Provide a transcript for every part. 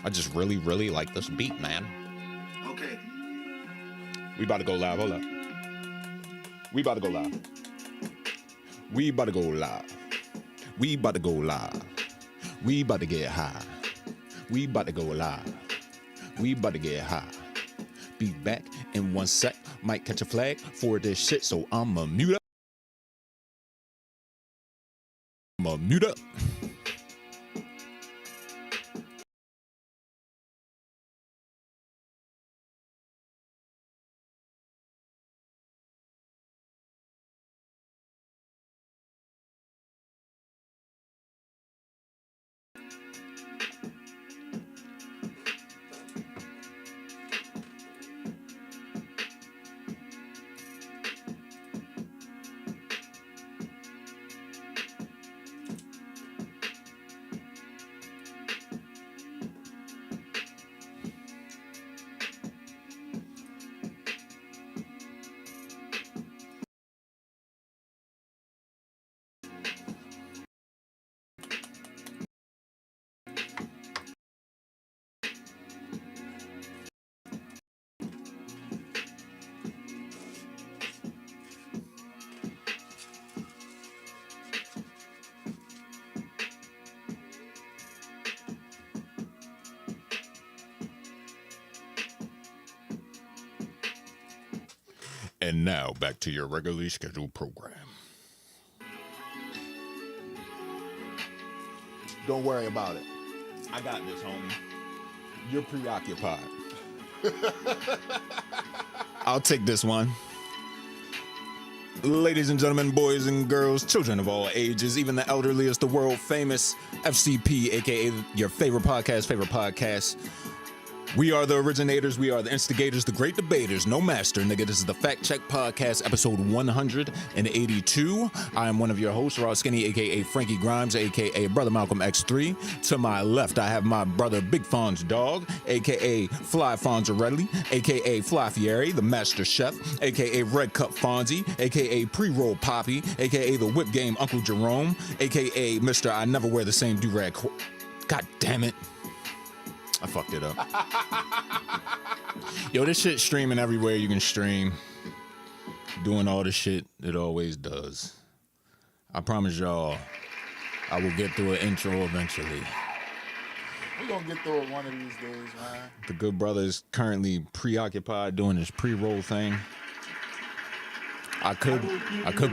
I just really like this beat, man. Okay. We about to go live. Hold up. We about to go live. We about to go live. We about to go live. We about to get high. We about to go live. We about to get high. Be back in 1 sec. Might catch a flag for this shit, so I'ma mute up. I'ma mute up. And now, back to your regularly scheduled program. Don't worry about it. I got this, homie. You're preoccupied. I'll take this one. Ladies and gentlemen, boys and girls, children of all ages, even the elderliest, the world famous FCP, aka your favorite podcast. We are the originators, we are the instigators, the great debaters, no master, nigga. This is the Fact Check Podcast, episode 182. I am one of your hosts, Raw Skinny, aka Frankie Grimes, aka Brother Malcolm X3. To my left, I have my brother Big Fonz Dog, aka Fly Fonzarelli, aka Fly Fieri, the Master Chef, aka Red Cup Fonzie, aka Pre-Roll Poppy, aka the Whip Game Uncle Jerome, aka Mr. I Never Wear the Same Do-Rag. God damn it. I fucked it up. Yo, this shit streaming everywhere you can stream. Doing all the shit it always does. I promise y'all, I will get through an intro eventually. We're gonna get through it one of these days, man. The good brother is currently preoccupied doing his pre-roll thing. I could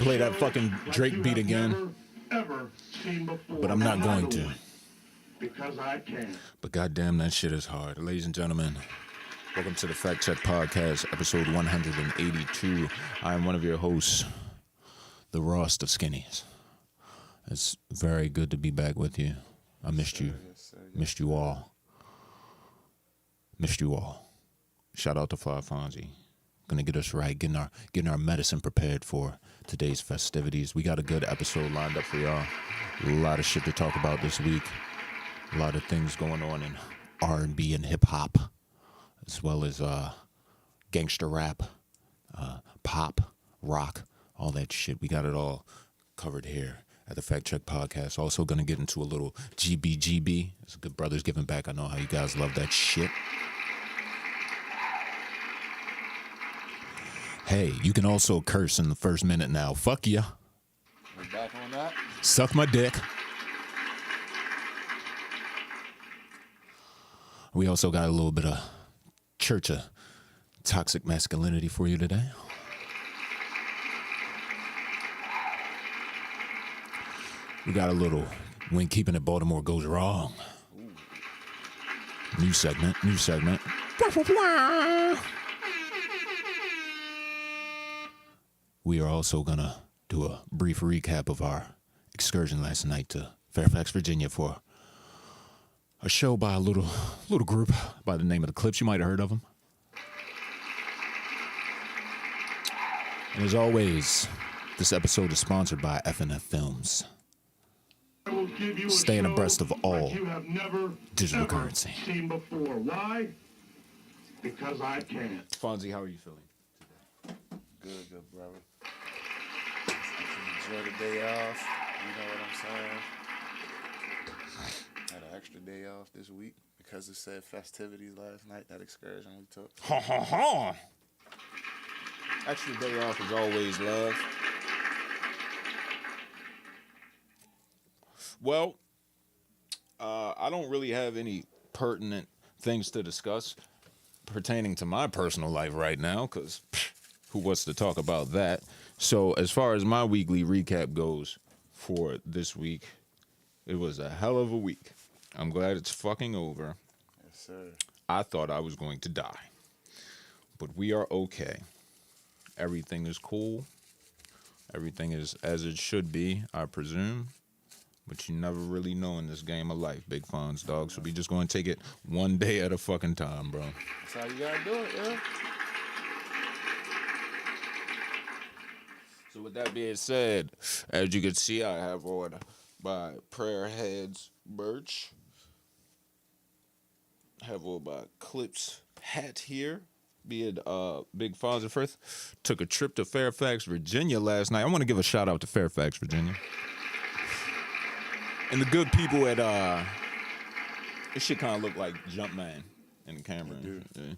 play that fucking Drake beat again, but I'm not going to. Because I can. But goddamn, that shit is hard. Ladies and gentlemen, welcome to the Fact Check Podcast, episode 182. I am one of your hosts, the rawest of skinnies. It's very good to be back with you. I missed you. Missed you all. Missed you all. Shout out to Fly Fonzie. Gonna get us right, getting our medicine prepared for today's festivities. We got a good episode lined up for y'all. A lot of shit to talk about this week. A lot of things going on in R&B and hip-hop, as well as gangster rap, pop, rock, all that shit. We got it all covered here at the Fact Check Podcast. Also going to get into a little GBGB. It's Good Brothers Giving Back. I know how you guys love that shit. Hey, you can also curse in the first minute now. Fuck ya. We're back on that. Suck my dick. We also got a little bit of Church of Toxic Masculinity for you today. We got a little When Keeping It Baltimore Goes Wrong. New segment. We are also going to do a brief recap of our excursion last night to Fairfax, Virginia for a show by a little group by the name of the Clips. You might have heard of them. And as always, this episode is sponsored by FNF Films. Staying abreast of all digital currency. Seen before. Why? Because I can. Fonzie, how are you feeling today? Good, brother. Enjoy the day off. You know what I'm saying? Had an extra day off this week because it said festivities last night, that excursion we took. Ha ha ha. Extra day off is always love. Well, I don't really have any pertinent things to discuss pertaining to my personal life right now, because who wants to talk about that? So as far as my weekly recap goes for this week, it was a hell of a week. I'm glad it's fucking over. Yes, sir. I thought I was going to die, but we are okay. Everything is cool. Everything is as it should be, I presume. But you never really know in this game of life, Big Fonz, dog. So we just going to take it one day at a fucking time, bro. That's how you got to do it, yeah. So with that being said, as you can see, I have on my Prayer Heads merch. I have on my Clips hat here. Being Big Fonz first. Took a trip to Fairfax, Virginia last night. I want to give a shout out to Fairfax, Virginia. And the good people at this shit kind of look like Jumpman in the camera. Yeah.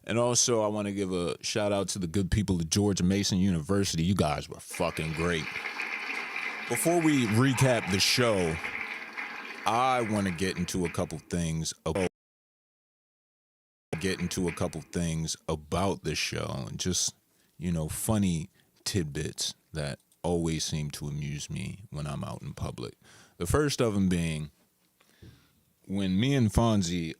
And also, I want to give a shout out to the good people at George Mason University. You guys were fucking great. Before we recap the show, I want to get into a couple things about the show and just, funny tidbits that always seem to amuse me when I'm out in public. The first of them being when me and Fonzie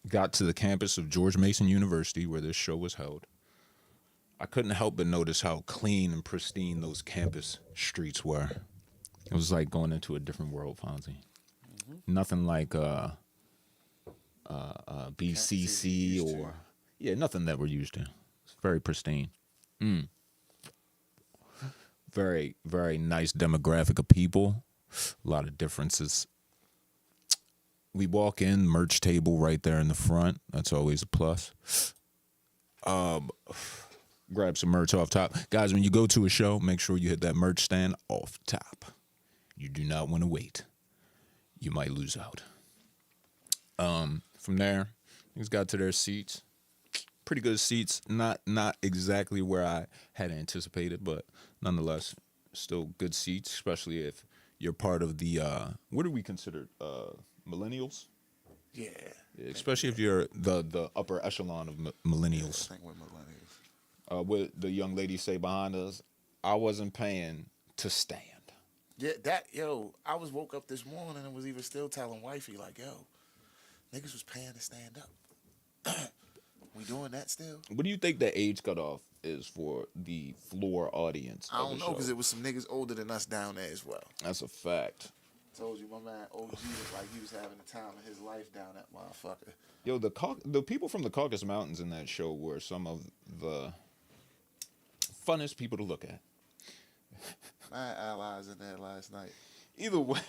got to the campus of George Mason University where this show was held, I couldn't help but notice how clean and pristine those campus streets were. It was like going into a different world, Fonzie. Mm-hmm. Nothing like BCC or... Yeah, nothing that we're used to. It's very pristine. Very, very nice demographic of people. A lot of differences. We walk in, merch table right there in the front. That's always a plus. Grab some merch off top. Guys, when you go to a show, make sure you hit that merch stand off top. You do not want to wait. You might lose out. From there, things got to their seats. Pretty good seats. Not exactly where I had anticipated, but nonetheless, still good seats, especially if you're part of the, what are we considered, millennials? Yeah. Especially if you're the upper echelon of millennials. I think we're millennials. What the young lady say behind us, I wasn't paying to stand. Yeah, I woke up this morning and was even still telling wifey, like, niggas was paying to stand up. We doing that still? What do you think the age cutoff is for the floor audience? I don't know, because it was some niggas older than us down there as well. That's a fact. Told you, my man OG was like he was having the time of his life down that motherfucker. Yo, the people from the Caucasus Mountains in that show were some of the funnest people to look at. My allies in there last night. Either way.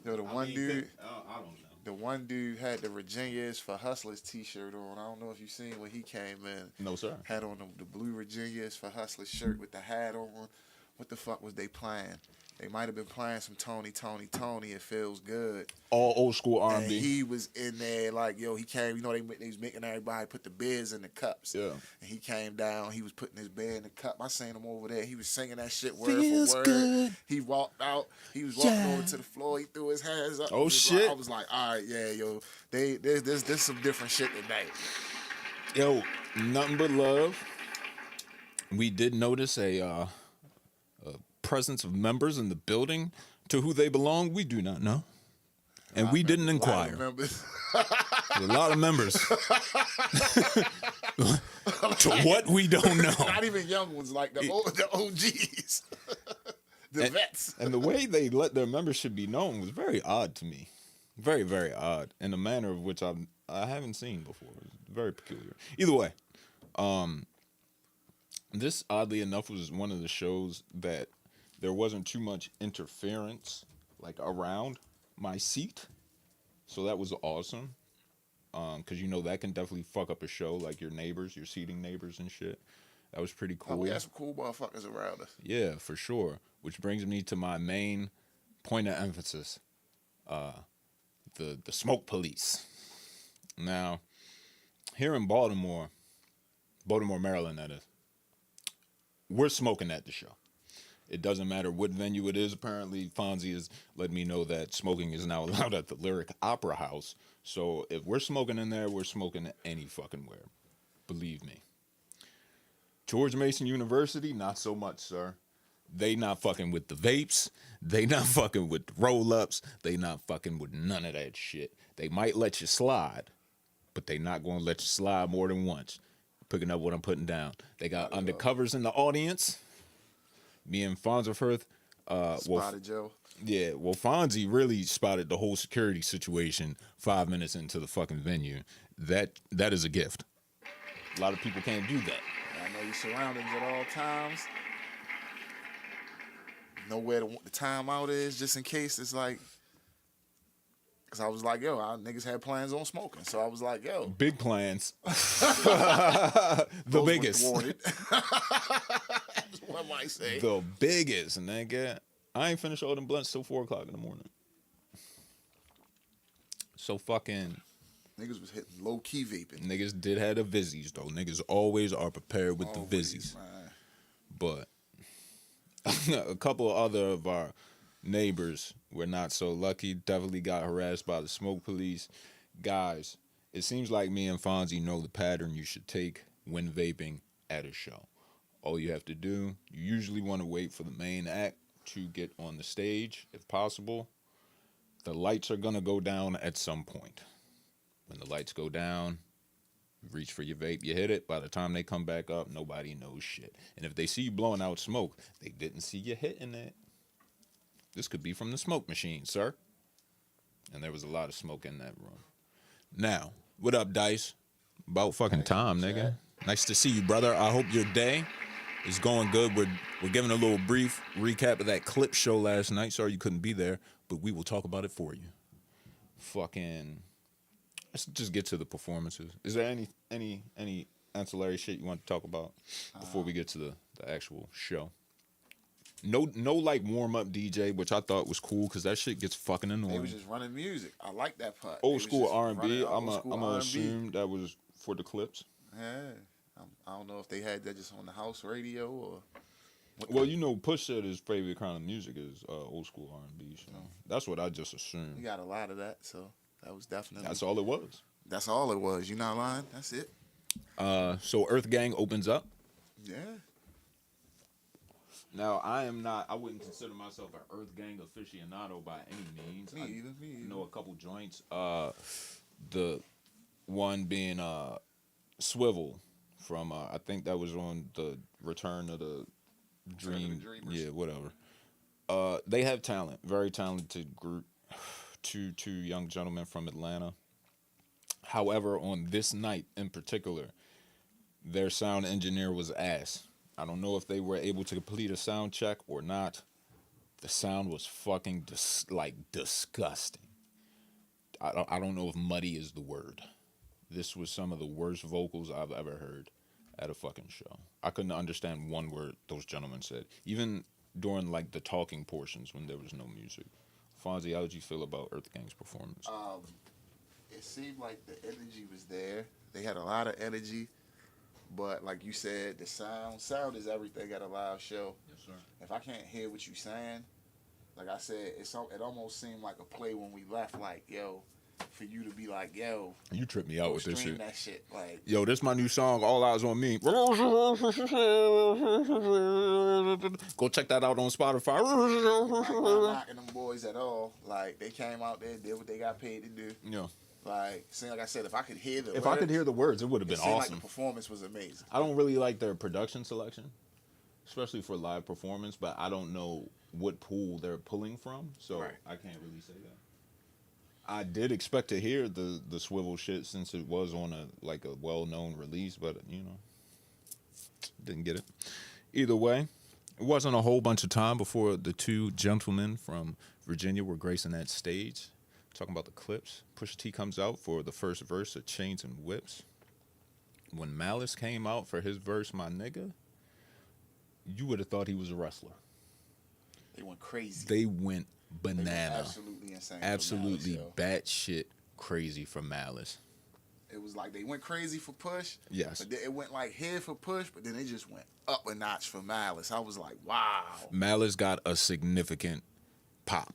Yo, the one dude. I don't know. The one dude had the Virginia is for Hustlers t-shirt on. I don't know if you seen when he came in. No, sir. Had on the blue Virginia is for Hustlers shirt with the hat on. What the fuck was they playing? They might have been playing some Tony. It feels good. All old school R&B. And he was in there like, he came, they was making everybody put the beers in the cups. Yeah. And he came down, he was putting his beer in the cup. I seen him over there. He was singing that shit word Feels for word. Good. He walked out. He was walking over to the floor. He threw his hands up. Oh, shit. I was like, all right, yeah, there's some different shit today. Yo, nothing but love. We did notice a presence of members in the building. To who they belong, we do not know. And we didn't inquire. A lot of members. To what, we don't know. Not even young ones, like the OGs. The vets. And the way they let their membership be known was very odd to me. Very, very odd. In a manner of which I haven't seen before. It was very peculiar. Either way, this, oddly enough, was one of the shows that there wasn't too much interference, like, around my seat. So that was awesome. Because, that can definitely fuck up a show, like your neighbors, your seating neighbors and shit. That was pretty cool. We had some cool motherfuckers around us. Yeah, for sure. Which brings me to my main point of emphasis. the smoke police. Now, here in Baltimore, Maryland, that is, we're smoking at the show. It doesn't matter what venue it is. Apparently, Fonzie has let me know that smoking is now allowed at the Lyric Opera House. So if we're smoking in there, we're smoking any fucking where. Believe me. George Mason University, not so much, sir. They not fucking with the vapes. They not fucking with the roll-ups. They not fucking with none of that shit. They might let you slide, but they not going to let you slide more than once. Picking up what I'm putting down. They got undercovers in the audience. Me and Fonzie Firth. Spotted Joe. Yeah, well, Fonzie really spotted the whole security situation 5 minutes into the fucking venue. That is a gift. A lot of people can't do that. I know your surroundings at all times. Know where the timeout is, just in case it's like. Because I was like, yo, our niggas had plans on smoking. So I was like, yo. Big plans. The biggest. What I might say. The biggest, nigga. I ain't finished all them blunts till 4 o'clock in the morning. So fucking. Niggas was hitting low-key vaping. Niggas did have the vizzies, though. Niggas always are prepared with the vizzies. Man. But a couple other of our neighbors were not so lucky. Definitely got harassed by the smoke police. Guys, it seems like me and Fonzie know the pattern you should take when vaping at a show. All you have to do, you usually want to wait for the main act to get on the stage, if possible. The lights are going to go down at some point. When the lights go down, you reach for your vape, you hit it. By the time they come back up, nobody knows shit. And if they see you blowing out smoke, they didn't see you hitting it. This could be from the smoke machine, sir. And there was a lot of smoke in that room. Now, what up, Dice? About fucking time, nigga. Nice to see you, brother. I hope your day is going good. We're giving a little brief recap of that clip show last night. Sorry you couldn't be there, but we will talk about it for you. Fucking... Let's just get to the performances. Is there any ancillary shit you want to talk about before we get to the actual show? No like warm up DJ, which I thought was cool because that shit gets fucking annoying. They was just running music. I like that part. Old school R&B. I'm gonna assume that was for the clips. Yeah, I don't know if they had that just on the house radio or. Well, you know, Push said his favorite kind of music is old school R&B. So that's what I just assumed. We got a lot of that, so. That was definitely. That's all it was. That's all it was. You not lying. That's it. So Earth Gang opens up. Yeah. Now I wouldn't consider myself an Earth Gang aficionado by any means. Me either. I know a couple joints. The one being Swivel from I think that was on the Return of the Dreamers. Yeah, whatever. They have talent. Very talented group. Two young gentlemen from Atlanta. However, on this night in particular, their sound engineer was ass. I don't know if they were able to complete a sound check or not. The sound was fucking disgusting. I don't know if muddy is the word. This was some of the worst vocals I've ever heard at a fucking show. I couldn't understand one word those gentlemen said, even during like the talking portions when there was no music. Fonzie, how did you feel about Earth Gang's performance? It seemed like the energy was there. They had a lot of energy, but like you said, the sound is everything at a live show. Yes, sir. If I can't hear what you saying, like I said, it almost seemed like a play when we left. Like, yo, for you to be like, yo, you tripped me out with this shit. That shit, like, yo, this my new song. All Eyes on Me. Go check that out on Spotify. not knocking them boys at all. Like, they came out there, did what they got paid to do. Yeah. Like I said, if I could hear the words, it would have been awesome. Like the performance was amazing. I don't really like their production selection, especially for live performance, but I don't know what pool they're pulling from, so right. I can't really say that. I did expect to hear the Swivel shit since it was on a well-known release, but didn't get it. Either way, it wasn't a whole bunch of time before the two gentlemen from Virginia were gracing that stage. Talking about the clips. Pusha T comes out for the first verse of Chains and Whips. When Malice came out for his verse, my nigga, you would have thought he was a wrestler. They went crazy. They went banana. Absolutely insane. Absolutely For Malice, batshit crazy for Malice. it was like they went crazy for Push. Yes. But then it went like here for Push, but then it just went up a notch for Malice. I was like, wow. Malice got a significant pop.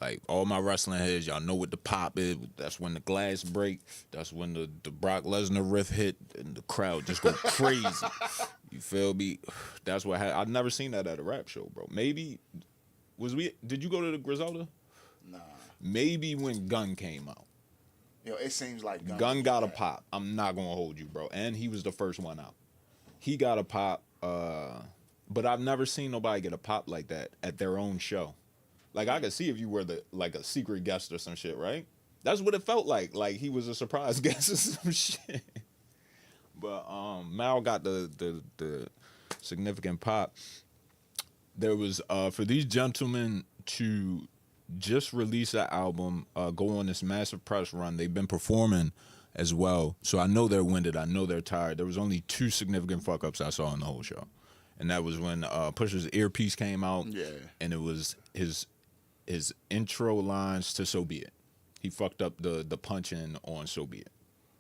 Like, all my wrestling heads, y'all know what the pop is. That's when the glass break. That's when the Brock Lesnar riff hit and the crowd just go crazy. You feel me? That's what I've never seen that at a rap show, bro. Maybe, did you go to the Griselda? Nah. Maybe when Gun came out. Yo, it seems like Gun got a pop. I'm not going to hold you, bro. And he was the first one out. He got a pop, but I've never seen nobody get a pop like that at their own show. Like, I could see if you were like a secret guest or some shit, right? That's what it felt like. Like he was a surprise guest or some shit. But Mal got the significant pop. There was for these gentlemen to just release an album, go on this massive press run. They've been performing as well, so I know they're winded. I know they're tired. There was only 2 significant fuck ups I saw in the whole show, and that was when Pusha's earpiece came out. Yeah, and it was his intro lines to "So Be It." He fucked up the punch in on "So Be It"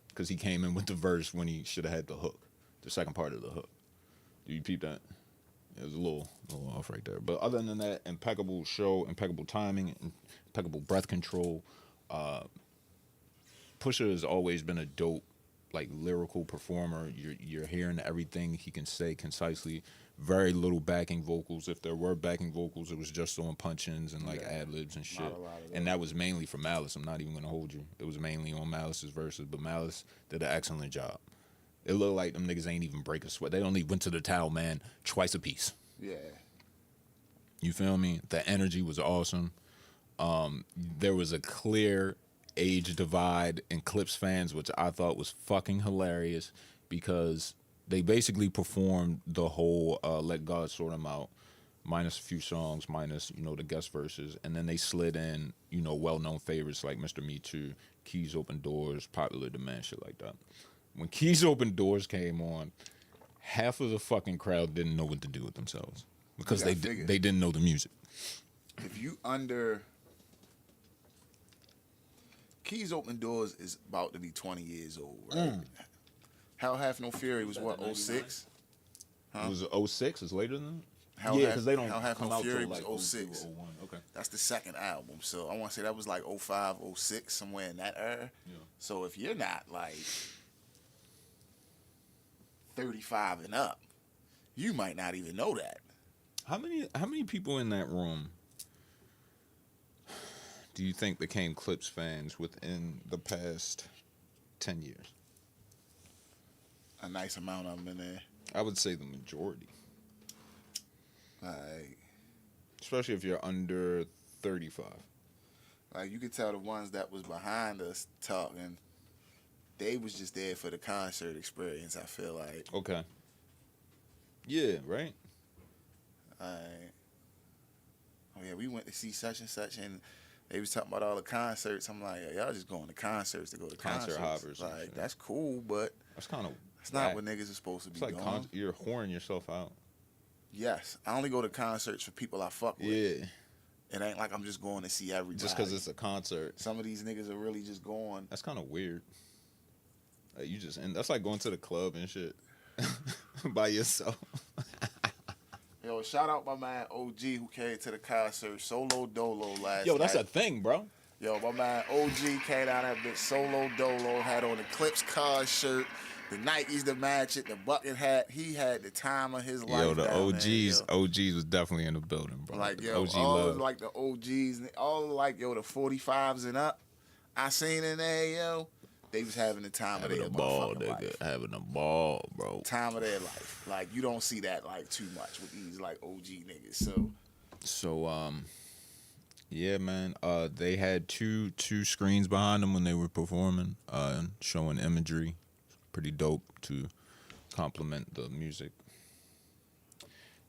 because he came in with the verse when he should have had the hook, the second part of the hook. Do you peep that? It was a little off right there. But other than that, impeccable show, impeccable timing, impeccable breath control. Pusha has always been a dope, like, lyrical performer. You're hearing everything he can say concisely. Very little backing vocals. If there were backing vocals, it was just on punch-ins and like ad-libs and shit. And that was mainly for Malice. I'm not even gonna hold you. It was mainly on Malice's verses, but Malice did an excellent job. It looked like them niggas ain't even break a sweat. They only went to the towel, man, twice a piece. yeah. You feel me? The energy was awesome. There was a clear age divide in Clips fans, which I thought was fucking hilarious because they basically performed the whole Let God Sort Them Out, minus a few songs, minus, the guest verses, and then they slid in, well-known favorites like Mr. Me Too, Keys Open Doors, Popular Demand, shit like that. When Keys Open Doors came on, half of the fucking crowd didn't know what to do with themselves because they didn't know the music. If you under Keys Open Doors is about to be 20 years old, right? How Have No Fury was what, 06? Huh? It was 06? It's later than that? Yeah, because they don't How Have come No out Fury till like was 06. 01. Okay. That's the second album. So I want to say that was like 05, 06, somewhere in that era. Yeah. So if you're not like 35 and up, you might not even know that. How many people in that room do you think became Clips fans within the past 10 years? A nice amount of them in there. I would say the majority. Like, especially if you're under 35. Like, you could tell the ones that was behind us talking, they was just there for the concert experience, I feel like. Okay. Yeah, right? Oh, yeah, we went to see such and such, and they was talking about all the concerts. I'm like, y'all just going to concerts to go to concerts. Concert hoppers. Like, that's cool, but that's kind of that's not what niggas are supposed to be doing. You're whoring yourself out. Yes. I only go to concerts for people I fuck with. Yeah. It ain't like I'm just going to see everybody. Just because it's a concert. Some of these niggas are really just going. That's kind of weird. Like, and that's like going to the club and shit by yourself. Yo, shout out my man OG who came to the concert Solo Dolo last night. Yo, that's a thing, bro. Yo, my man OG came down that bitch Solo Dolo, had on the Clips card shirt, the Nikes to match it, the bucket hat. He had the time of his life. Yo, the OGs was definitely in the building, bro. Like, yo, OG all love. like the OGs, all like, yo, the 45s and up, I seen in there, yo. They was having the time of their life. Having a ball, bro. Time of their life. Like, you don't see that, like, too much with these, like, OG niggas. So, yeah, man. They had two screens behind them when they were performing, showing imagery. Pretty dope to complement the music.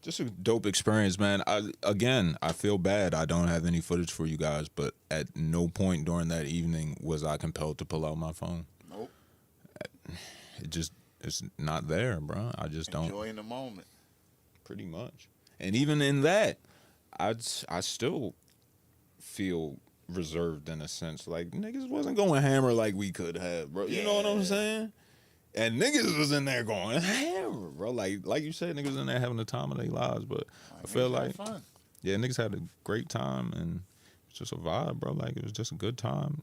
Just a dope experience, man. I feel bad I don't have any footage for you guys, but at no point during that evening was I compelled to pull out my phone. Nope. It's not there, bro. I just don't. Enjoying the moment. Pretty much. And even in that, I still feel reserved in a sense. Like, niggas wasn't going hammer like we could have, bro. You know what I'm saying? And niggas was in there going hammer, bro. Like you said, niggas in there having the time of their lives. But I feel like, fun. yeah, niggas had a great time, and it's just a vibe, bro. Like, it was just a good time.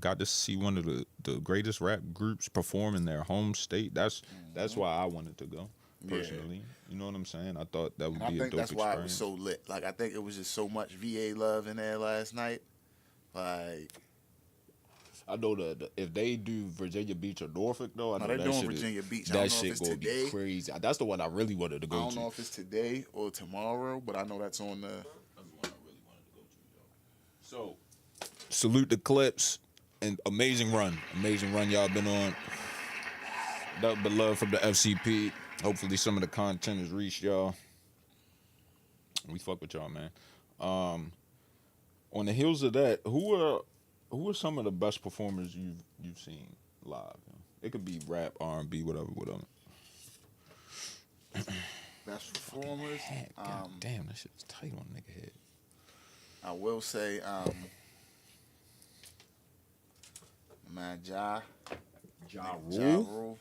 Got to see one of the greatest rap groups perform in their home state. That's why I wanted to go personally. You know what I'm saying? I thought that would be a dope experience. I think that's why it was so lit. Like, I think it was just so much VA love in there last night. Like, I know that if they do Virginia Beach or Norfolk, though, I know they're doing Virginia Beach. That shit gonna be crazy. That's the one I really wanted to go to. I don't know if it's today or tomorrow, but I know that's on the. That's the one I really wanted to go to, yo. So, salute the Clips and amazing run y'all been on. Nothing but love from the FCP. Hopefully, some of the content has reached y'all. We fuck with y'all, man. On the heels of that, who are some of the best performers you've seen live? You know? It could be rap, R&B, whatever. Best performers. God damn, that shit's tight on nigga head. I will say, man, Ja Rule.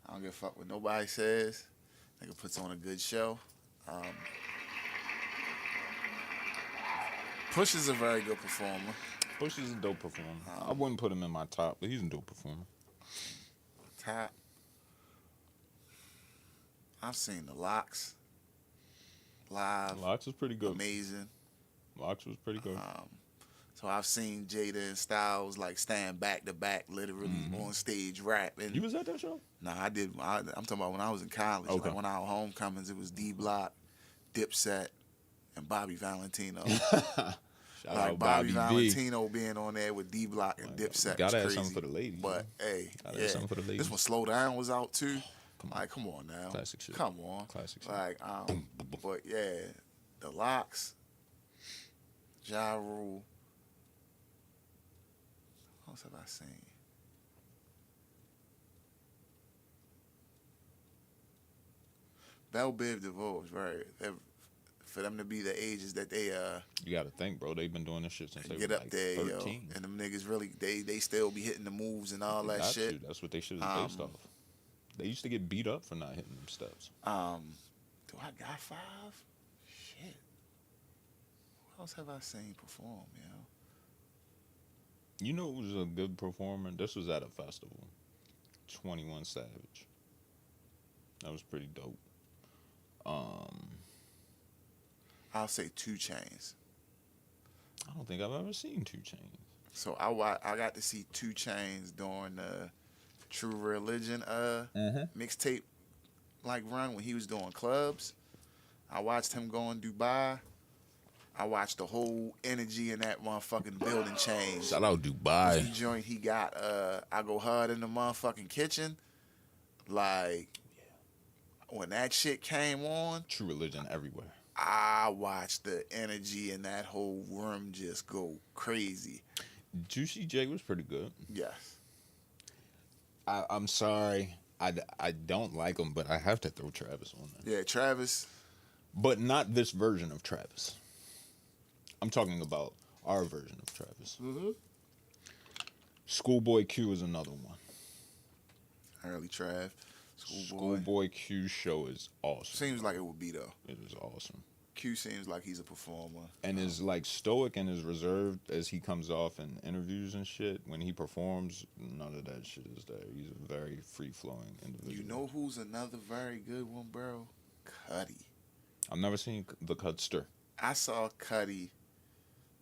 I don't give a fuck what nobody says. Nigga puts on a good show. Push is a very good performer. Push is a dope performer. I wouldn't put him in my top, but he's a dope performer. Top. I've seen the Locks live. Locks was pretty good. Amazing. Locks was pretty good. So I've seen Jada and Styles like stand back to back, literally on stage rapping. You was at that show? Nah, I did. I'm talking about when I was in college. Okay. Like when I was homecomings, it was D Block, Dipset, and Bobby Valentino. Shout like out Bobby B. Valentino being on there with D Block and Dipset. Gotta was have crazy. something for the ladies. But hey, yeah, something for the ladies. this one Slow Down was out too. Come on now. Classic shit. Come on. Classic shit. Like but yeah, the Locks, Ja Rule. What else have I seen? Belle Biv DeVoe was for them to be the ages that they you gotta think, bro. They've been doing this shit since they get were up like there, 13. yo, and them niggas really they still be hitting the moves and all that shit. That's what they should have based off. They used to get beat up for not hitting them steps. Do I got 5? Shit. What else have I seen perform, yo? You know who was a good performer? This was at a festival. 21 Savage. That was pretty dope. I'll say 2 Chainz. I don't think I've ever seen 2 Chainz. So I got to see 2 Chainz during the True Religion mixtape like run when he was doing clubs. I watched him go in Dubai. I watched the whole energy in that motherfucking building change. Shout out Dubai. The joint he got, I Go Hard in the motherfucking kitchen. Like, when that shit came on. True Religion everywhere. I watched the energy in that whole room just go crazy. Juicy J was pretty good. Yes. I'm sorry. I don't like him, but I have to throw Travis on there. Yeah, Travis. But not this version of Travis. I'm talking about our version of Travis. Mm-hmm. Schoolboy Q is another one. Early Trav. Schoolboy Q show is awesome. Seems like it would be, though. It is awesome. Q seems like he's a performer. And is like stoic and is reserved as he comes off in interviews and shit. When he performs, none of that shit is there. He's a very free-flowing individual. You know who's another very good one, bro? Cuddy. I've never seen the Cudster. I saw Cuddy.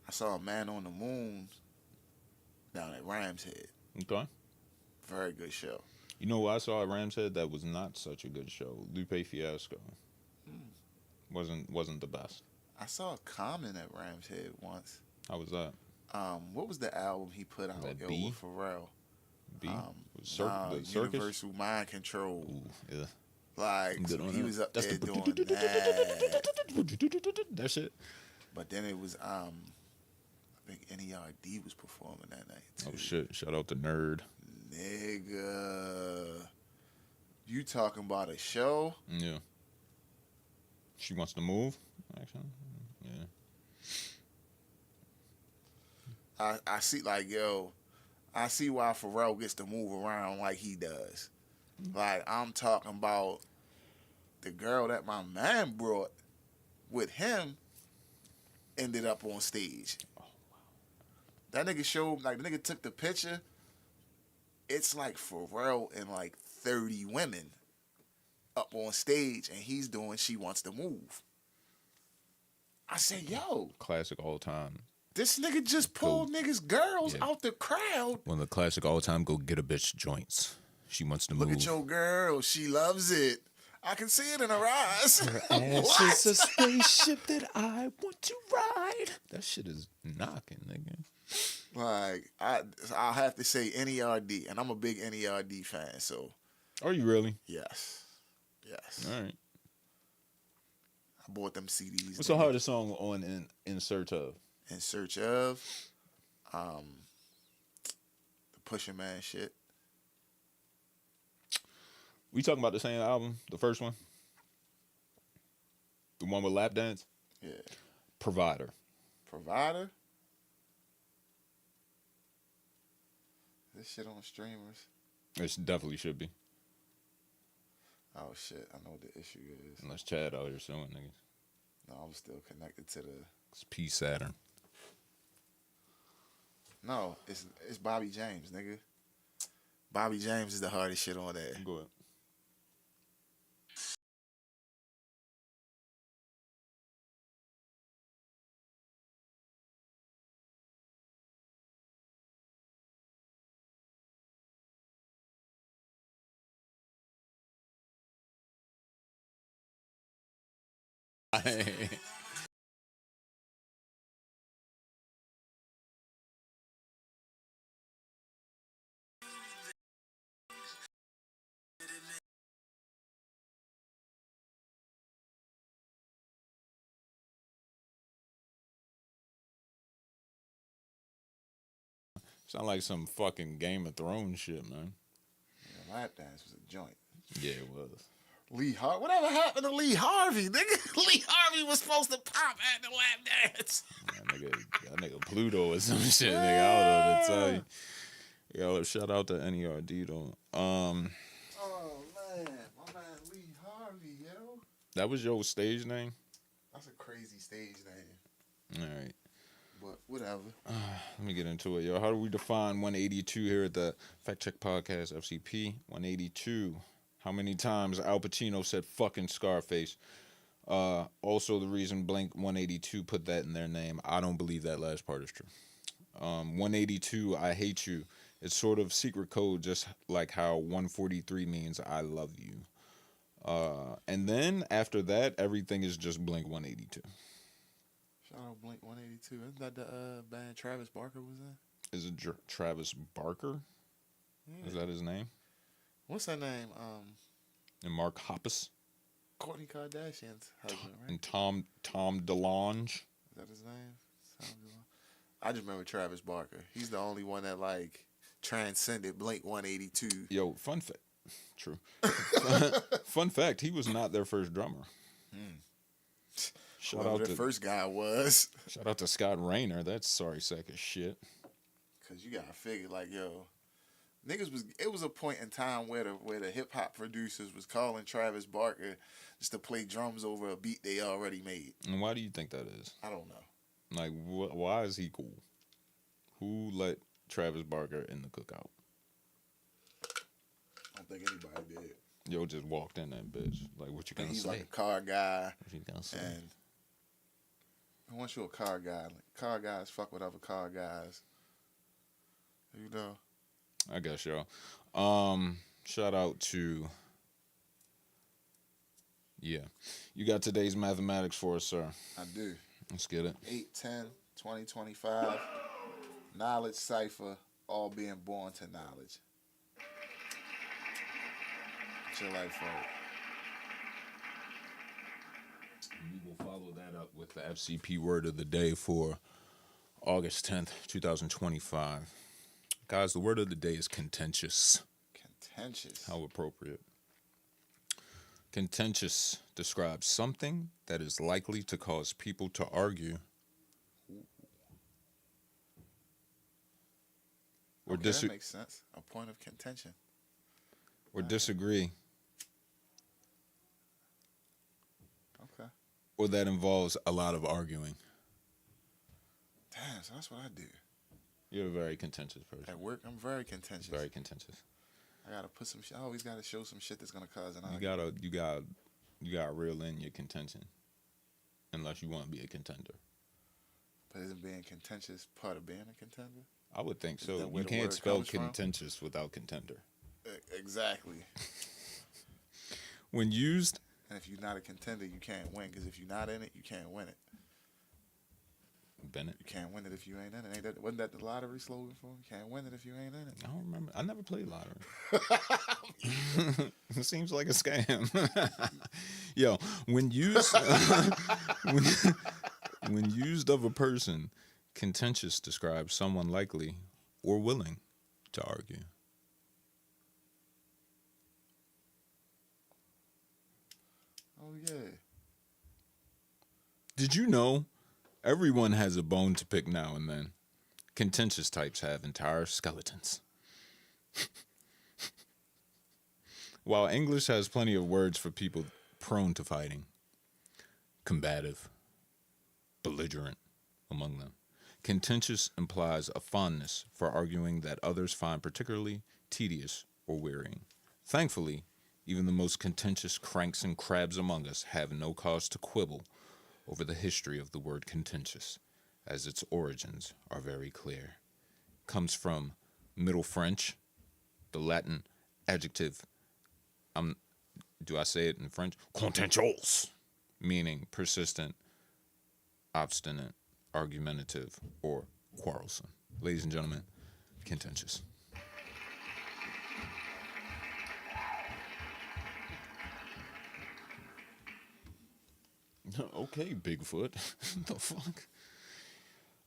I saw a Man on the Moon down at Rams Head. Okay. Very good show. You know what I saw at Rams Head that was not such a good show? Lupe Fiasco. Wasn't the best. I saw Common at Rams Head once. How was that? What was the album he put out with Pharrell? B? Circus? Universal Mind Control. Ooh, yeah. Like, he was up there doing that. That shit. But then it was, I think NERD was performing that night, too. Oh, shit. Shout out to Nerd. Nigga. You talking about a show? Yeah. She Wants to Move, actually. Yeah. I see like, yo, I see why Pharrell gets to move around like he does. Like, I'm talking about the girl that my man brought with him ended up on stage. That nigga showed, like, the nigga took the picture. It's like Pharrell and like 30 women up on stage, and he's doing She Wants to Move. I said, yo, Classic all time. this nigga just pulled niggas' girls out the crowd. One of the classic all time go get a bitch joints. She wants to move. Look at your girl. She loves it. I can see it in her eyes. Her ass is a spaceship that I want to ride. That shit is knocking, nigga. Like, I'll have to say NERD, and I'm a big NERD fan, so. Are you really? Yes. All right. I bought them CDs. What's the hardest song on In Search Of? In Search Of, the Pusha Man shit. We talking about the same album, the first one? The one with Lap Dance? Yeah. Provider. This shit on streamers. It definitely should be. Oh shit, I know what the issue is. Unless Chad out here suing niggas. No, I'm still connected to the. It's P Saturn. No, it's Bobby James, nigga. Bobby James is the hardest shit on there. Go ahead. Sound like some fucking Game of Thrones shit, man. Yeah, Lap Dance was a joint. Yeah, it was. Lee Harvey. Whatever happened to Lee Harvey, nigga? Lee Harvey was supposed to pop at the Lap Dance. That nigga Pluto or some shit, nigga. I don't know what to tell you. Yo, shout out to NERD though. Oh man, my man Lee Harvey, yo. That was your stage name? That's a crazy stage name. All right. But whatever. Let me get into it, yo. How do we define 182 here at the Fact Check Podcast, FCP? 182. How many times Al Pacino said fucking Scarface? Also, the reason Blink 182 put that in their name, I don't believe that last part is true. 182, I hate you. It's sort of secret code, just like how 143 means I love you. And then after that, everything is just Blink 182. Shout out Blink 182. Isn't that the band Travis Barker was in? Is it Travis Barker? Yeah. Is that his name? What's her name? And Mark Hoppus? Kourtney Kardashian's husband, right? And Tom DeLonge. Is that his name? I just remember Travis Barker. He's the only one that like transcended Blink 182. Yo, fun fact. True. Fun fact, he was not their first drummer. Shout out the to first guy was. Shout out to Scott Rayner. That's sorry sack of shit. Cause you gotta figure like, yo, it was a point in time where the hip hop producers was calling Travis Barker just to play drums over a beat they already made. And why do you think that is? I don't know. Like, why is he cool? Who let Travis Barker in the cookout? I don't think anybody did. Yo just walked in that bitch. Like, what you gonna He's say? like a car guy. What you gonna say? And once you're a car guy, like car guys fuck with other car guys. You know. I guess, y'all. Shout out to. Yeah. You got today's mathematics for us, sir. I do. Let's get it. 8-10-2025. Knowledge cipher, all being born to knowledge. What's your life for? We will follow that up with the FCP word of the day for August 10th, 2025. Guys, the word of the day is contentious. Contentious. How appropriate. Contentious describes something that is likely to cause people to argue. or Okay, that makes sense. A point of contention. or disagree, Okay. or that involves a lot of arguing. Damn, so that's what I do. You're a very contentious person. At work, I'm very contentious. Very contentious. I gotta put some shit. I always gotta show some shit that's gonna cause an You argument. gotta reel in your contention, unless you want to be a contender. But isn't being contentious part of being a contender? I would think Is so. that where You the can't word spell comes from? contentious without contender. Exactly. When used, And if you're not a contender, you can't win. Because if you're not in it, you can't win it. Bennett. You can't win it if you ain't in it. Wasn't that the lottery slogan for? You can't win it if you ain't in it. I don't remember. I never played lottery. It seems like a scam. Yo, when used, when used of a person, contentious describes someone likely or willing to argue. Oh, yeah. Did you know everyone has a bone to pick now and then? Contentious types have entire skeletons. While English has plenty of words for people prone to fighting, combative, belligerent among them, contentious implies a fondness for arguing that others find particularly tedious or wearying. Thankfully, even the most contentious cranks and crabs among us have no cause to quibble over the history of the word contentious, as its origins are very clear. Comes from Middle French, the Latin adjective, do I say it in French? Contentious, meaning persistent, obstinate, argumentative, or quarrelsome. Ladies and gentlemen, contentious. Okay, Bigfoot. The fuck?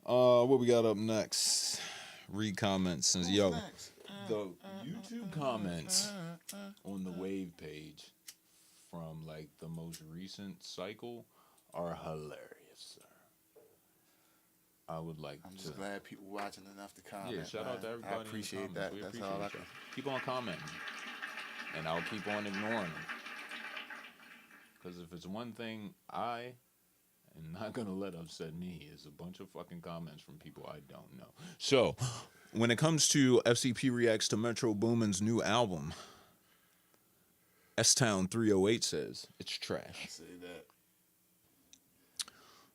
What we got up next? Read comments. Since Who's yo, next? the YouTube comments on the Wave page from like the most recent cycle are hilarious, sir. I would like I'm to. just glad people watching enough to comment. Yeah, shout out to man. everybody. I in the appreciate comments. that. We That's appreciate all I y'all. can. Keep on commenting, and I'll keep on ignoring them. Because if it's one thing I am not gonna let upset me is a bunch of fucking comments from people I don't know. So, when it comes to FCP reacts to Metro Boomin's new album, S-Town 308 says it's trash. I say that.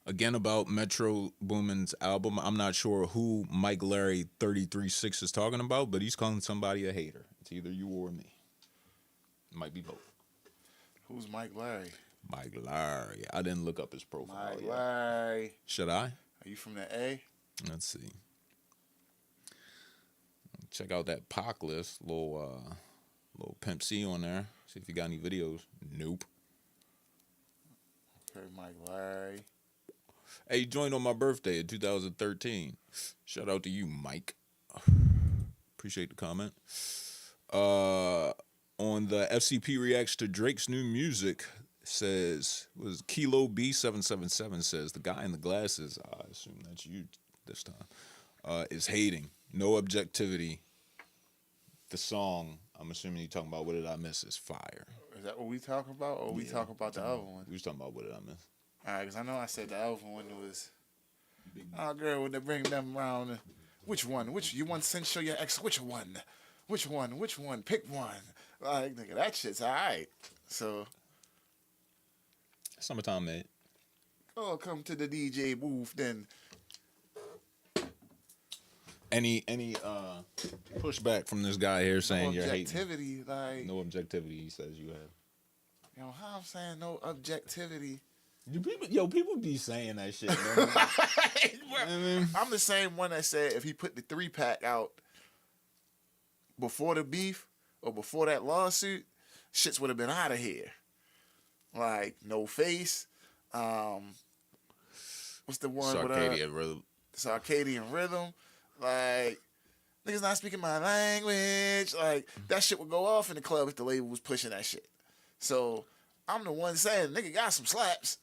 Again, about Metro Boomin's album, I'm not sure who Mike Larry 33-6 is talking about, but he's calling somebody a hater. It's either you or me. It might be both. Who's Mike Larry? Mike Larry. I didn't look up his profile Mike yet. Larry. Should I? Are you from the A? Let's see. Check out that Pac list. Little Pimp C on there. See if you got any videos. Nope. Okay, Mike Larry. Hey, he joined on my birthday in 2013. Shout out to you, Mike. Appreciate the comment. On the FCP reacts to Drake's new music, says, was Kilo B777 says, the guy in the glasses, I assume that's you this time, is hating. No objectivity. The song, I'm assuming you're talking about What Did I Miss, is fire. Is that what we talking about, or we talking about the other one? We was talking about What Did I Miss. All right, because I know I said the other one was, oh, girl, when they bring them around, which one? Which, you want to show your ex, which one? Which one? Which one? Pick one. Like, nigga, that shit's all right. So, Summertime, mate. oh, come to the DJ booth, then. Any pushback from this guy here saying you're hating? Objectivity, like, No objectivity, he says you have. you know, how I'm saying no objectivity. People be saying that shit, man. I'm the same one that said if he put the 3-pack out before the beef or before that lawsuit, shits would have been out of here. Like, No Face. What's the one Circadian Rhythm. Circadian Rhythm. Like, niggas not speaking my language. Like, that shit would go off in the club if the label was pushing that shit. So, I'm the one saying, nigga got some slaps.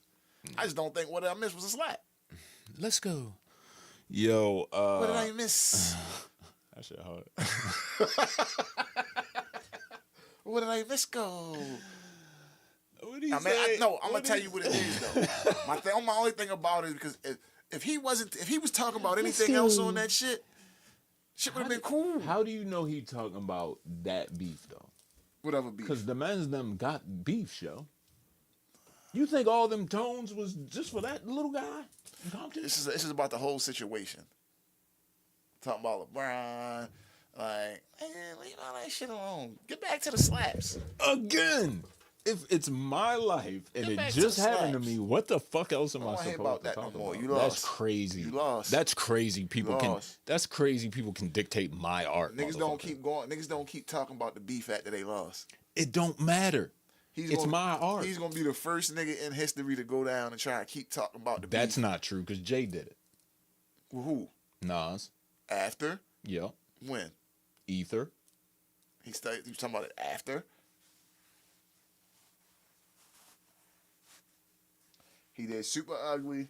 I just don't think What Did I Miss was a slap. Let's go. Yo, What did I miss? That shit hard. Where did I miss go? What do you I'm gonna tell you what it is though. My only thing about it is because if he was talking about anything else on that shit would have been cool. How do you know he talking about that beef though? Whatever beef. Because the men's them got beef, yo. You think all them tones was just for that little guy? This is about the whole situation. Talking about LeBron, like, man, leave all that shit alone. Get back to the slaps. Again, if it's my life and it just happened to me, what the fuck else am I supposed to talk about? You lost. That's crazy. You lost. That's crazy. People can dictate my art. Niggas don't keep going. Niggas don't keep talking about the beef after they lost. It don't matter. It's my art. He's gonna be the first nigga in history to go down and try to keep talking about the beef. That's not true because Jay did it. Well, who? Nas. After? Yeah. When? Ether. He was talking about it after. He did Super Ugly. And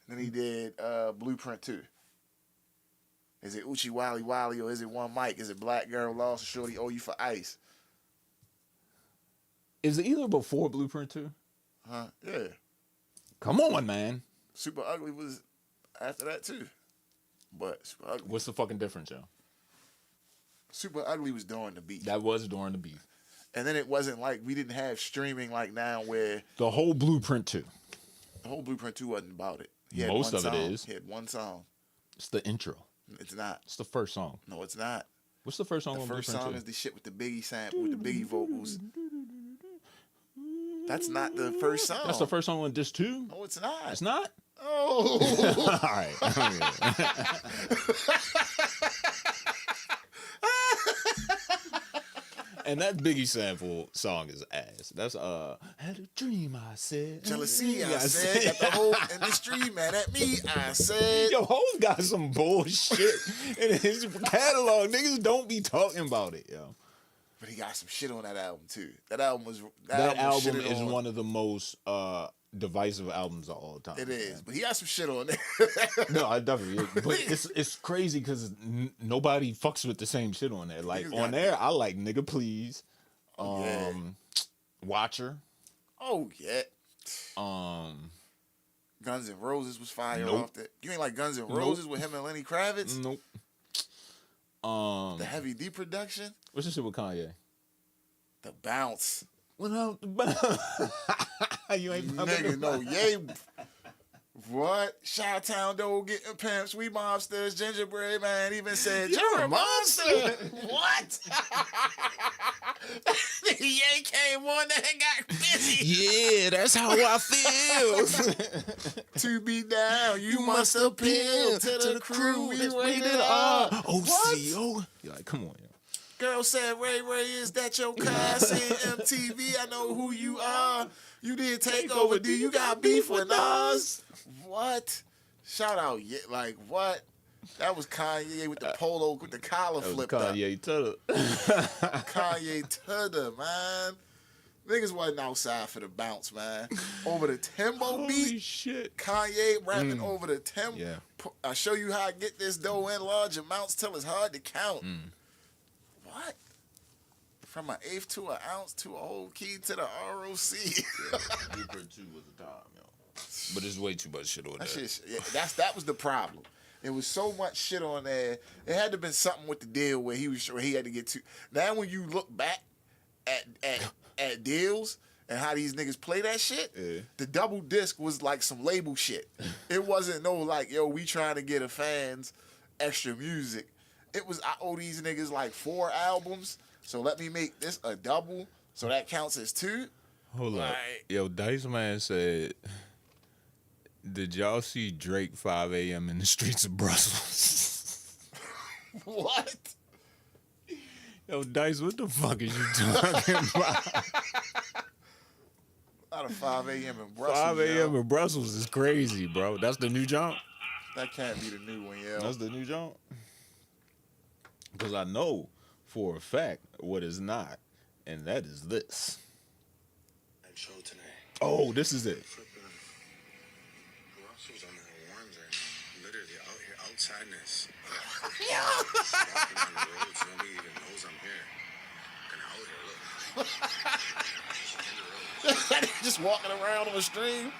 then he did Blueprint 2. Is it Uchi Wally Wally or is it One Mic? Is it Black Girl Lost or Shorty Owe You for Ice? Is it either before Blueprint 2? Huh? Yeah. Come on, man. Super Ugly was after that too. But Super Ugly. What's the fucking difference, yo? Super Ugly was during the beef. That was during the beef. And then it wasn't like we didn't have streaming like now where the whole Blueprint 2. The whole Blueprint 2 wasn't about it. Most of it is. He had one song. It's the intro. It's not. It's the first song. No, it's not. What's the first song on Blueprint 2? The first song is the shit with the Biggie sample, with the Biggie vocals. That's not the first song. That's the first song on disc 2? No, it's not. It's not? Oh. All right. And that Biggie sample song is ass. That's had a dream, I said. Jealousy, I said. Got the whole industry mad at me, I said. Yo, Ho's got some bullshit in his catalog. Niggas don't be talking about it, yo. But he got some shit on that album too. That album is one of the most divisive albums of all time. It is, but he got some shit on there. No, I definitely. But it's crazy because nobody fucks with the same shit on there. Like on there, I like Nigga Please, Watcher. Oh yeah. Guns N' Roses was fire off that. You ain't like Guns N' Roses with him and Lenny Kravitz? Nope. The Heavy D production. What's this shit with Kanye? The Bounce. What up? You ain't nigga, no, yay. What? Chi-Town though, getting pimps, we mobsters, gingerbread man even said, you're a monster. What? Ye came on there and got busy. Yeah, that's how I feel. To be down, you must appeal to the crew. We rated R. OCO. You're like, come on, yo. Girl said, Ray, is that your car? Saying MTV, I know who you are. You did take over. Do you got beef with Nas? What? Shout out, yeah, like what? That was Kanye with the polo, with the collar flipped up. Kanye Tudor. Kanye Tudor, man. Niggas wasn't outside for the bounce, man. Over the Timbo beat. Holy shit. Kanye rapping over the Timbo. Yeah. I show you how I get this dough in large amounts till it's hard to count. What? From an eighth to an ounce to a whole key to the ROC. Blueprint 2 was the time, yo. But there's way too much shit on there. That was the problem. There was so much shit on there. It had to have been something with the deal where he had to get to. Now when you look back at deals and how these niggas play that shit, the double disc was like some label shit. It wasn't no like, yo, we trying to get a fans extra music. It was, I owe these niggas like 4 albums, so let me make this a double, so that counts as 2. Hold up. Yo, Dice Man said, did y'all see Drake 5 a.m. in the streets of Brussels? What? Yo, Dice, what the fuck is you talking about? Not a 5 a.m. in Brussels. 5 a.m. in Brussels is crazy, bro. That's the new jump? That can't be the new one, yo. That's the new jump? Because I know for a fact what is not, and that is this. Show today. Oh, this is it. Brussels on the ones right now. Literally out here, outsideness. Walking on the roads, nobody even knows I'm here. And out here, look. In the road. Just walking around on the stream.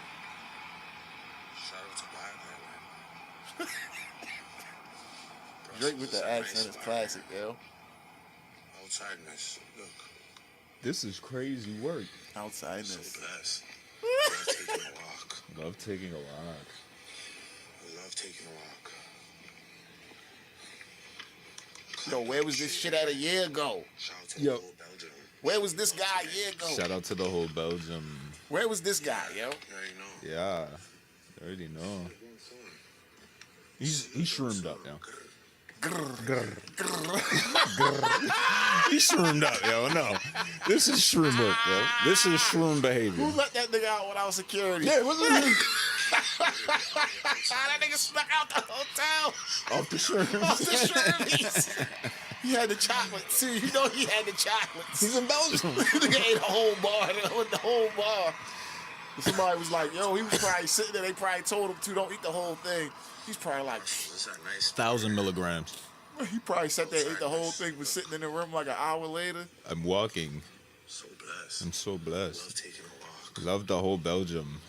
Shout out to Black man. Drake with the accent is classic, yo. Outside nice. Look. This is crazy work. Outsideness. So blessed. Love taking a walk. Love taking a walk. Love taking a walk. Yo, where was this shit at a year ago? Shout out to Yo. the whole Belgium. Where was this guy a year ago? Shout out to the whole Belgium. Where was this guy, yo? You already know. Yeah, I already know. He's shroomed up, yo. He's shroomed up, yo. No, this is shroom work, yo. This is shroom behavior. Who let that nigga out without security? Yeah, what's that? That nigga snuck out the hotel. Off the shrooms. Off the shroomies. He had the chocolate too. You know he had the chocolates. He's in Belgium. Nigga ate a whole bar. The whole bar. Somebody was like, yo, he was probably sitting there. They probably told him to don't eat the whole thing. He's probably like, What's that nice? 1,000 milligrams. he probably sat there, ate the whole thing, was sitting in the room like an hour later. I'm walking. So blessed. I'm so Love blessed. taking a walk. Love the whole Belgium.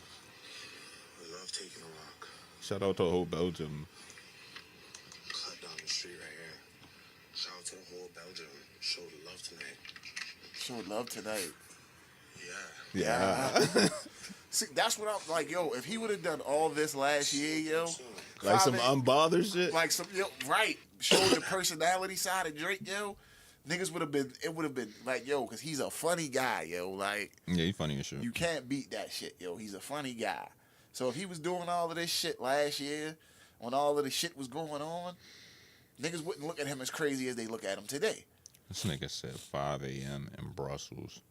Love taking a walk. Shout out to the whole Belgium. Cut down the street right here. Shout out to the whole Belgium. Show the love tonight. Showed love tonight. Yeah. Yeah. See, that's what I'm like, yo, if he would have done all this last year, yo. Like some probably- unbothered shit. Like some, yo, right. Showing the personality side of Drake, yo. Niggas would have been, it would have been like, yo, because he's a funny guy, yo. Like, Yeah, you funny as shit. you can't beat that shit, yo. He's a funny guy. So if he was doing all of this shit last year, when all of the shit was going on, niggas wouldn't look at him as crazy as they look at him today. This nigga said 5 a.m. in Brussels.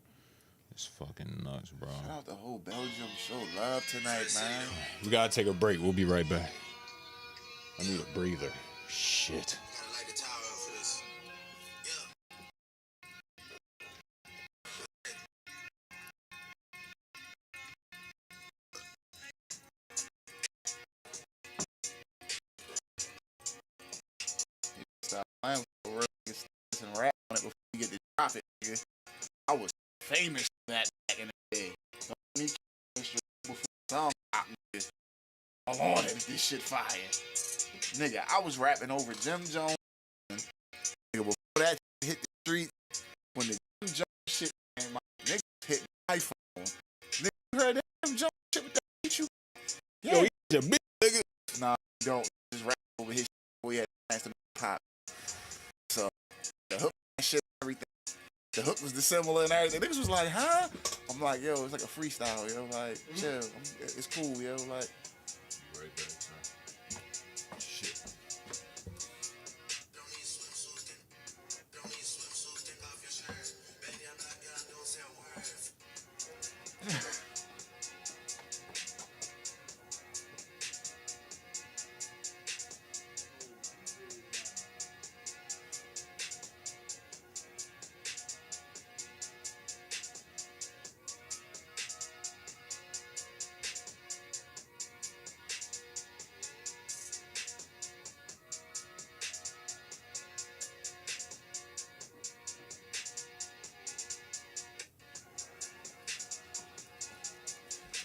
It's fucking nuts, bro. Shout out the whole Belgium. Show love tonight, man. We gotta take a break. We'll be right back. I need a breather. Shit. Gotta light the tower up for this. Stop playing with real niggas and rap on it before you get to drop it, nigga. I was famous for that back in the day. So when he came straight before the song dropped, nigga, I'm on it. This shit fire. Nigga, I was rapping over Jim Jones. Nigga, before that shit hit the street, when the Jim Jones shit came out, niggas hit my phone. Nigga, you heard that Jim Jones shit with that beat you? Yeah. Yo, he's a big nigga. Nah, you don't. Just rap over his shit before he had a chance to make pop. So, the hook and shit, everything. The hook was dissimilar and everything. Niggas was like, huh? I'm like, yo, it's like a freestyle, yo. Like, chill. It's cool, yo. Like, Right back, son. Shit. Don't need swimsuits, don't need swimsuits, take off your shirt. Baby, I'm black, girl, don't say a word.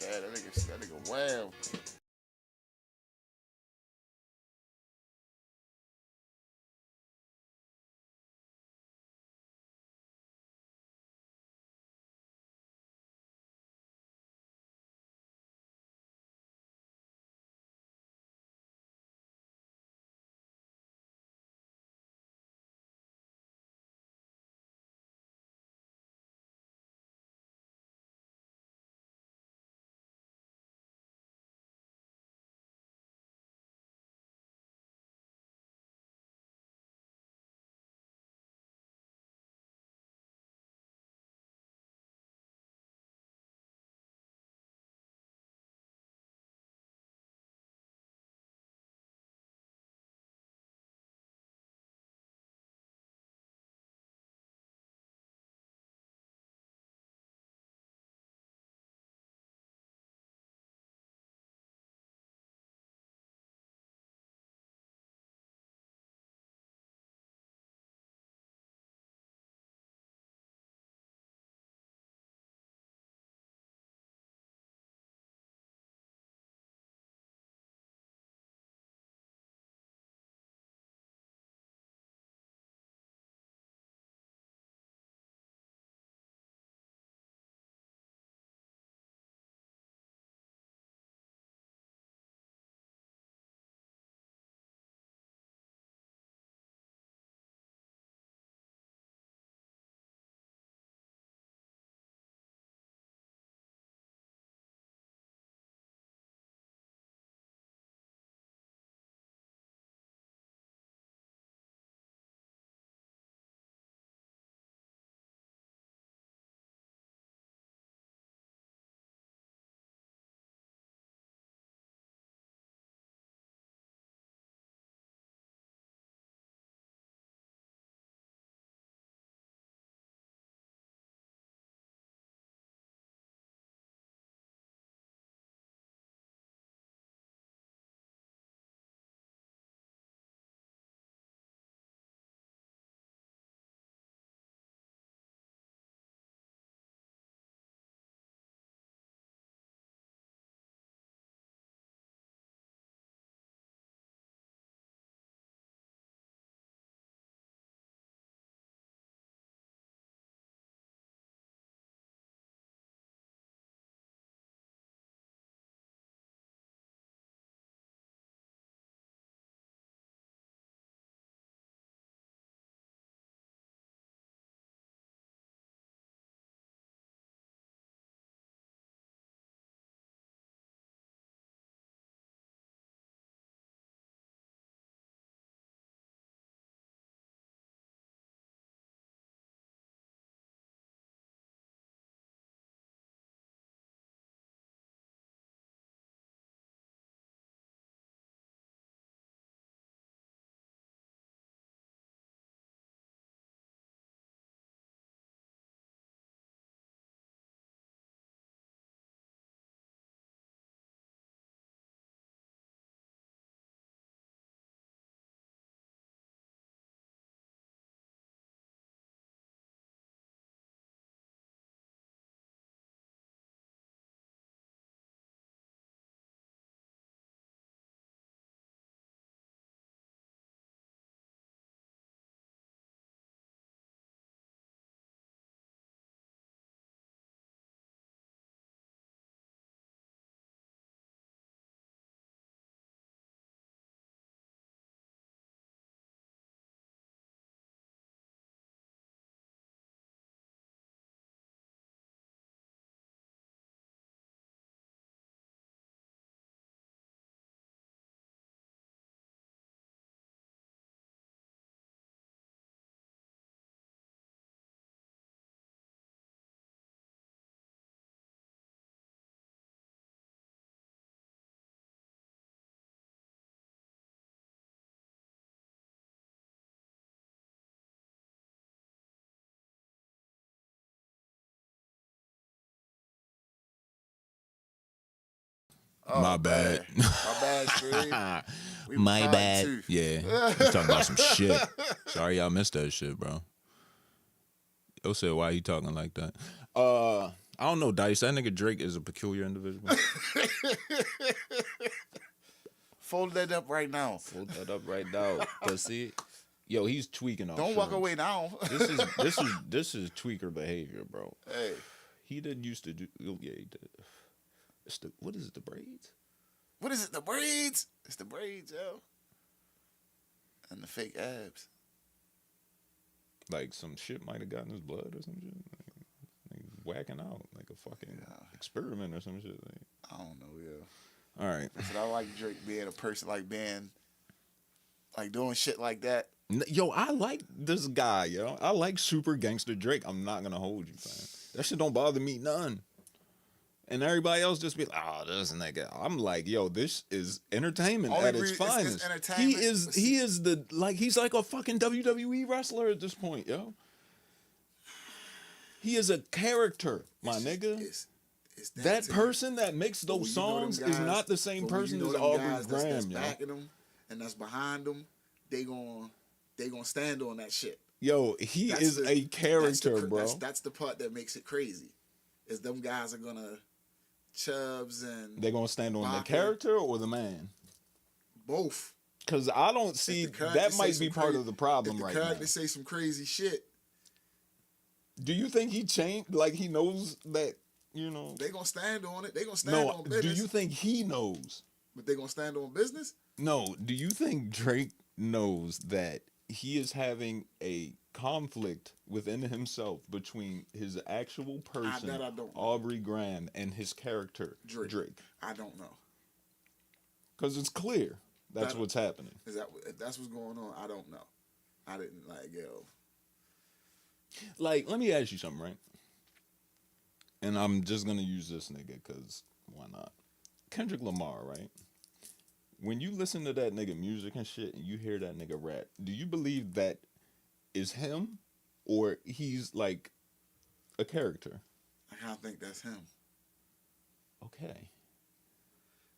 yeah, that nigga, wow. Oh, My bad. My bad, Steve. We My was bad. too. Yeah. He's talking about some shit. Sorry y'all missed that shit, bro. Yo said, why you talking like that? I don't know, Dice. That nigga Drake is a peculiar individual. Fold that up right now. Fold that up right now. Cause see, yo, he's tweaking off. Don't walk away now. This is tweaker behavior, bro. Hey. He didn't used to do. Oh, yeah, he did. What is it? The braids? What is it? The braids? It's the braids, yo. And the fake abs. Like some shit might have gotten his blood or some shit. Like whacking out like a fucking experiment or some shit. Like, I don't know, yo. all right. I like Drake being a person, like being, like doing shit like that. Yo, I like this guy, yo. I like super gangster Drake. I'm not gonna hold you, fam. That shit don't bother me none. And everybody else just be like, oh, this nigga. I'm like, yo, this is entertainment at its finest. It's entertainment. He is the he's like a fucking WWE wrestler at this point, yo. He is a character, my nigga. It's that person that makes those songs is not the same person as Aubrey Graham, that's yo. backing them and that's behind them. They gonna stand on that shit. Yo, he is a character, bro. That's the part that makes it crazy. Is them guys are gonna Chubbs and they're gonna stand on Baca, the character or the man? Both. Because I don't see that might be part of the problem right now. The character say some crazy shit. Do you think he changed? Like he knows that, you know? They gonna stand on it. They gonna stand on business. Do you think he knows? But they gonna stand on business? No. Do you think Drake knows that he is having a conflict within himself between his actual person, I don't know. Aubrey Graham, and his character, Drake? I don't know. Because it's clear that's what's happening. If that's what's going on, I don't know. I didn't like, yo. Like, let me ask you something, right? And I'm just going to use this nigga because why not? Kendrick Lamar, right? When you listen to that nigga music and shit and you hear that nigga rap, do you believe that is him or he's like a character? I kind of think that's him. Okay.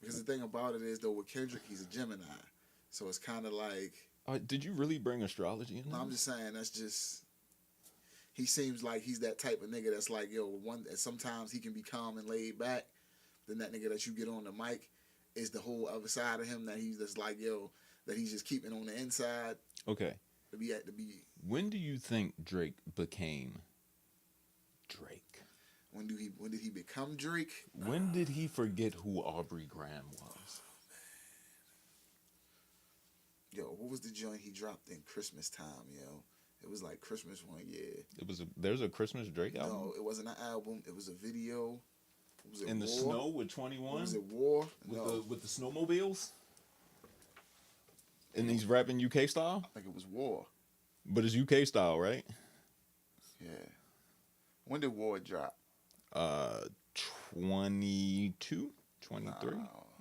Because the thing about it is, though, with Kendrick, he's a Gemini. So it's kind of like... did you really bring astrology in? No, I'm just saying, that's just... He seems like he's that type of nigga that's like, yo, sometimes he can be calm and laid back. Then that nigga that you get on the mic is the whole other side of him that he's just like, yo, that he's just keeping on the inside. Okay. To be. When do you think Drake became Drake? When did he become Drake? When did he forget who Aubrey Graham was? Yo, what was the joint he dropped in Christmas time, yo? It was like Christmas one year. There's a Christmas Drake album? No, it wasn't an album. It was a video. Was it in War? The snow with 21? Was it War? With the snowmobiles? And he's rapping UK style? I think it was War. But it's UK style, right? Yeah. When did War drop? 22? 23?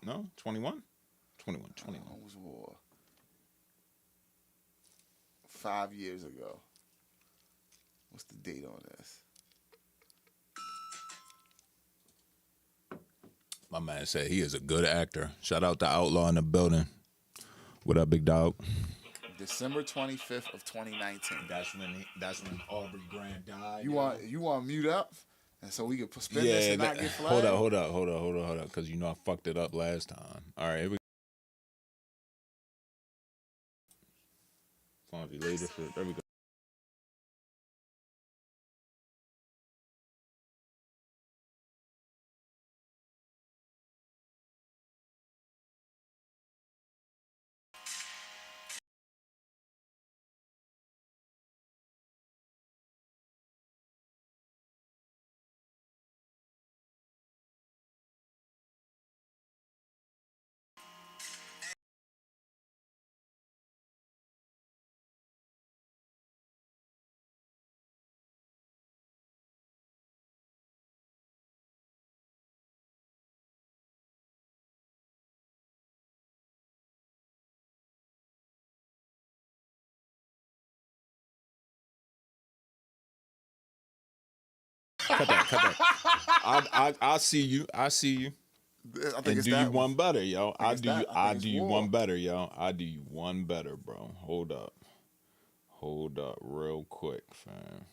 No? 21? 21. When was War? 5 years ago. What's the date on this? My man said he is a good actor. Shout out to Outlaw in the building. What up, big dog? December 25th of 2019. That's when Aubrey Graham died. You want to mute up? And so we can spin this and not get flagged? Hold up. Because you know I fucked it up last time. All right, here we go. Later, there we go. Cut that. I see you. I think And it's do that you one better, yo. I it's do that. you. I I think do it's you war. one better, yo. I do you one better, bro. Hold up, real quick, fam.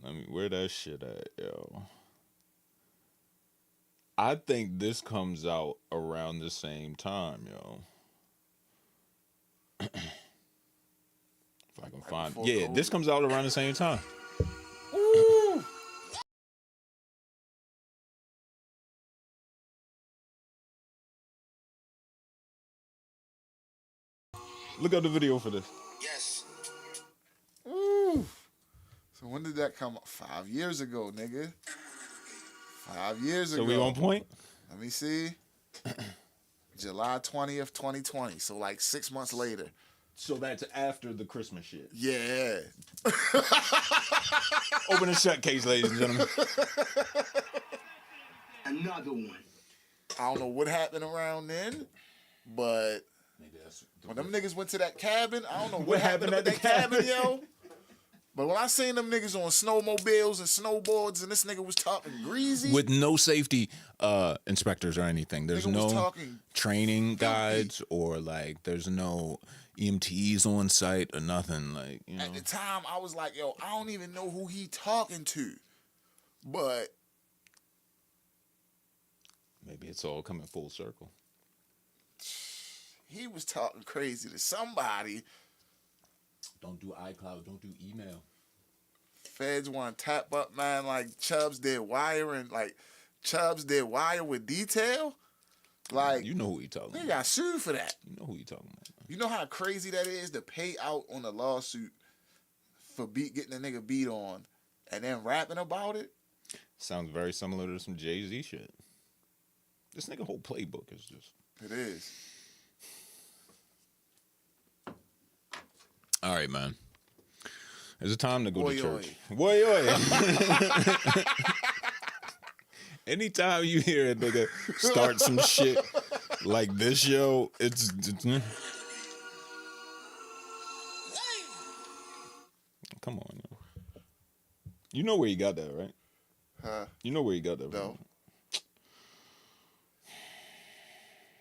Let me where that shit at, yo. I think this comes out around the same time, yo. If I can find, before yeah, COVID. this comes out around the same time. Ooh. Look up the video for this. Yes. Ooh. So when did that come up? 5 years ago, nigga. 5 years ago. So we on point? Let me see. July 20th, 2020. So like 6 months later. So that's after the Christmas shit. Yeah. Open and shut case, ladies and gentlemen. Another one. I don't know what happened around then, but Maybe that's when them niggas went to that cabin, I don't know what What happened happened at at that the cabin, yo. But when I seen them niggas on snowmobiles and snowboards and this nigga was talking greasy. with no safety inspectors or anything. There's Nigga was no talking training guides or like there's no EMTs on site or nothing. Like, you know. At the time, I was like, yo, I don't even know who he talking to. But Maybe it's all coming full circle. he was talking crazy to somebody. Don't do iCloud. Don't do email. Feds want to tap up, man, like Chubbs did wire and like Chubbs did wire with detail. Like, You know who he talking he about. got sued for that. You know who he talking about. You know how crazy that is to pay out on a lawsuit for getting a nigga beat on and then rapping about it? Sounds very similar to some Jay-Z shit. This nigga whole playbook is just... It is. All right, man. Is it time to go Oi, to church? Oi, oi. Anytime you hear a nigga start some shit like this, yo, it's come on, yo. You know where you got that, right? Huh? You know where you got that, No. right?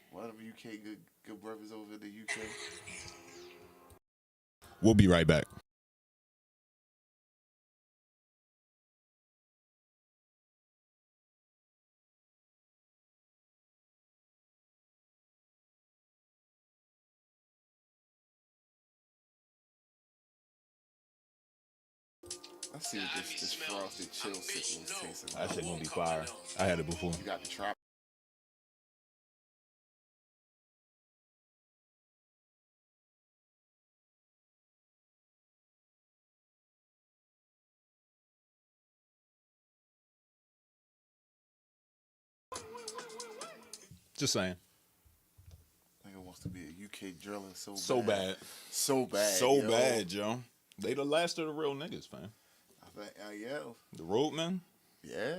One of UK good brothers over in the UK. We'll be right back. Let's see what this frosted chill sickle is tasting like. That shit gonna be fire. I had it before. You got the trap. Just saying. Nigga wants to be a UK driller so bad. So bad. So yo. bad, Joe. They the last of the real niggas, fam. I think, yeah. The roadmen. Yeah.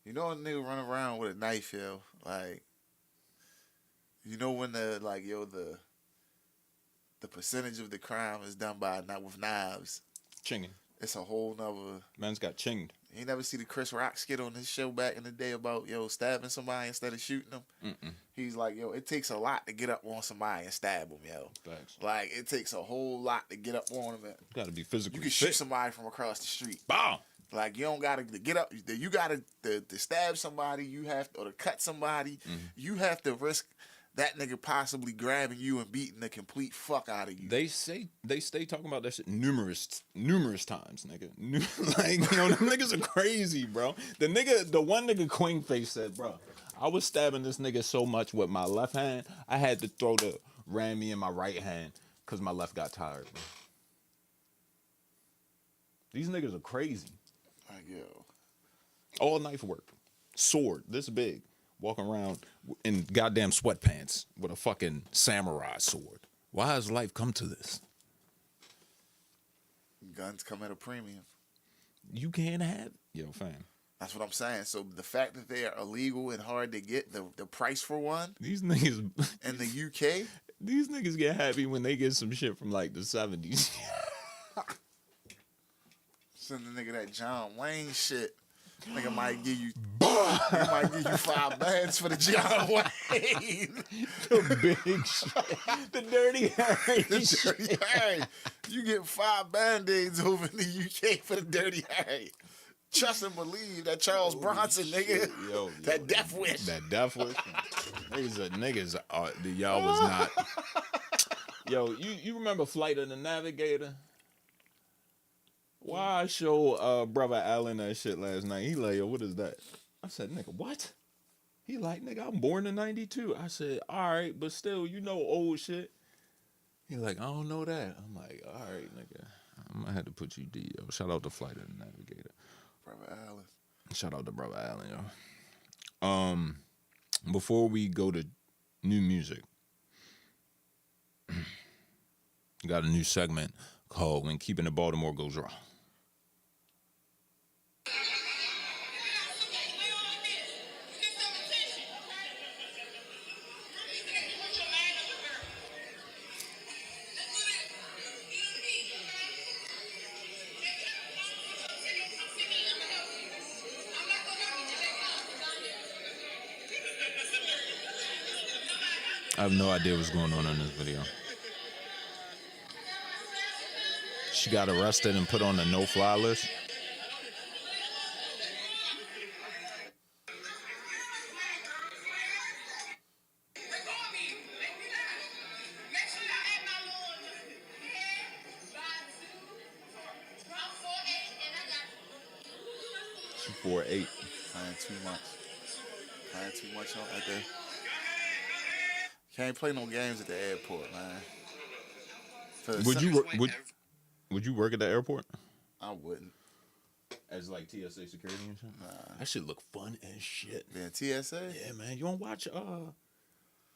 You know a nigga run around with a knife, yo. Like, you know when the percentage of the crime is done by not with knives. Chinging. It's a whole nother. Man's got chinged. You never see the Chris Rock skit on his show back in the day about stabbing somebody instead of shooting them. He's like, it takes a lot to get up on somebody and stab them, yo. Facts. Like, it takes a whole lot to get up on them. Gotta be physically You can fit. shoot somebody from across the street. Bow. Like, you don't gotta get up. You gotta to stab somebody. You have or to cut somebody. You have to risk that nigga possibly grabbing you and beating the complete fuck out of you. They stay talking about that shit numerous times, nigga. Like, them niggas are crazy, bro. The one nigga Queen Face said, bro, I was stabbing this nigga so much with my left hand, I had to throw the Rammy in my right hand because my left got tired, bro. These niggas are crazy. Like, yo. All knife work. Sword, this big. Walking around in goddamn sweatpants with a fucking samurai sword. Why has life come to this? Guns come at a premium. You can't have... Yo, fam. That's what I'm saying. So the fact that they are illegal and hard to get, the price for one These niggas... in the UK... These niggas get happy when they get some shit from like the 70s. Send the nigga that John Wayne shit. Nigga might give you, he might give you 5 bands for the John Wayne. The big shit. The dirty Harry. The Dirty Harry. You get 5 band-aids over in the UK for the Dirty Harry. Trust and believe that Charles Bronson, nigga. Yo, that Death Wish. That Death Wish. Niggas, y'all was not. Yo, you remember Flight of the Navigator? Why I show brother Allen that shit last night? He like, yo, what is that? I said, nigga, what? He like, nigga, I'm born in 92. I said, all right, but still, you know old shit. He like, I don't know that. I'm like, all right, nigga. I'm gonna have to put you D, yo. Shout out to Flight of the Navigator. Brother Allen. Shout out to brother Allen, yo. Before we go to new music, got a new segment called When Keeping It Baltimore Goes Wrong. I have no idea what's going on in this video. She got arrested and put on the no-fly list. She's 4'8". Playing too much. Playing too much out there. Can't play no games at the airport, man. Would you work at the airport? I wouldn't. As like TSA security and shit? Nah. That shit look fun as shit. Being TSA? Yeah, man. You wanna watch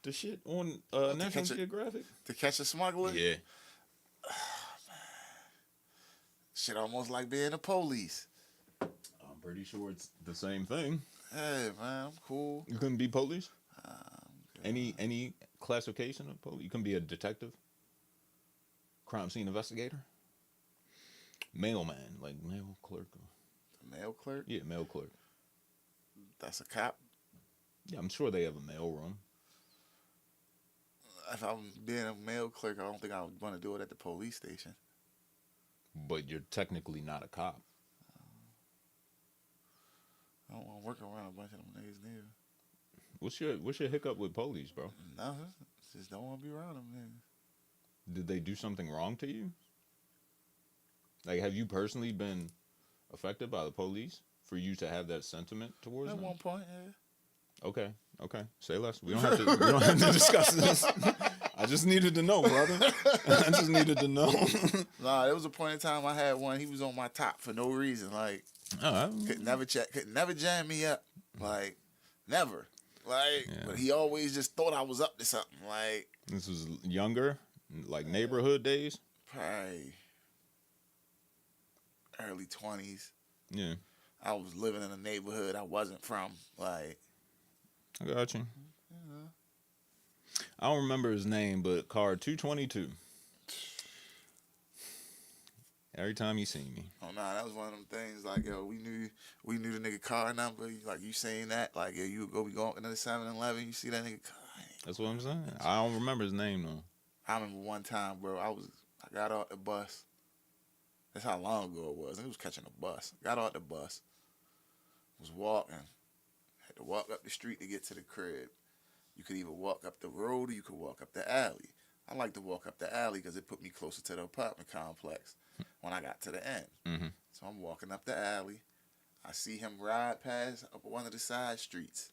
the shit on National Geographic? To catch a smuggler? Yeah. Oh, man. Shit almost like being a police. I'm pretty sure it's the same thing. Hey, man, I'm cool. You couldn't be police? Any classification of police? You can be a detective, crime scene investigator, mailman, like mail clerk. The mail clerk? Yeah, mail clerk. That's a cop? Yeah, I'm sure they have a mail room. If I'm being a mail clerk, I don't think I would want to do it at the police station. But you're technically not a cop. I don't want to work around a bunch of them niggas neither. What's your hiccup with police, bro? No, just don't want to be around them niggas. Did they do something wrong to you? Like, have you personally been affected by the police for you to have that sentiment towards them? At one point, yeah. Okay. Say less. We don't have to discuss this. I just needed to know, brother. I just needed to know. Nah, there was a point in time I had one. He was on my top for no reason. Like, could never jam me up. Like, never. Like, yeah. But he always just thought I was up to something. Like, this was younger, like neighborhood days. Probably early 20s. Yeah. I was living in a neighborhood I wasn't from. Like, I got you. I don't remember his name, but car 222. Every time he seen me. Oh nah, that was one of them things. Like, yo, we knew the nigga car number. Like, you saying that? Like, yo, you would go into the 7-Eleven, you see that nigga car. That's what I'm saying. I don't remember his name though. I remember one time, bro. I got off the bus. That's how long ago it was. I was catching a bus. Got off the bus. Was walking. Had to walk up the street to get to the crib. You could either walk up the road or you could walk up the alley. I like to walk up the alley because it put me closer to the apartment complex when I got to the end. Mm-hmm. So I'm walking up the alley. I see him ride past up one of the side streets.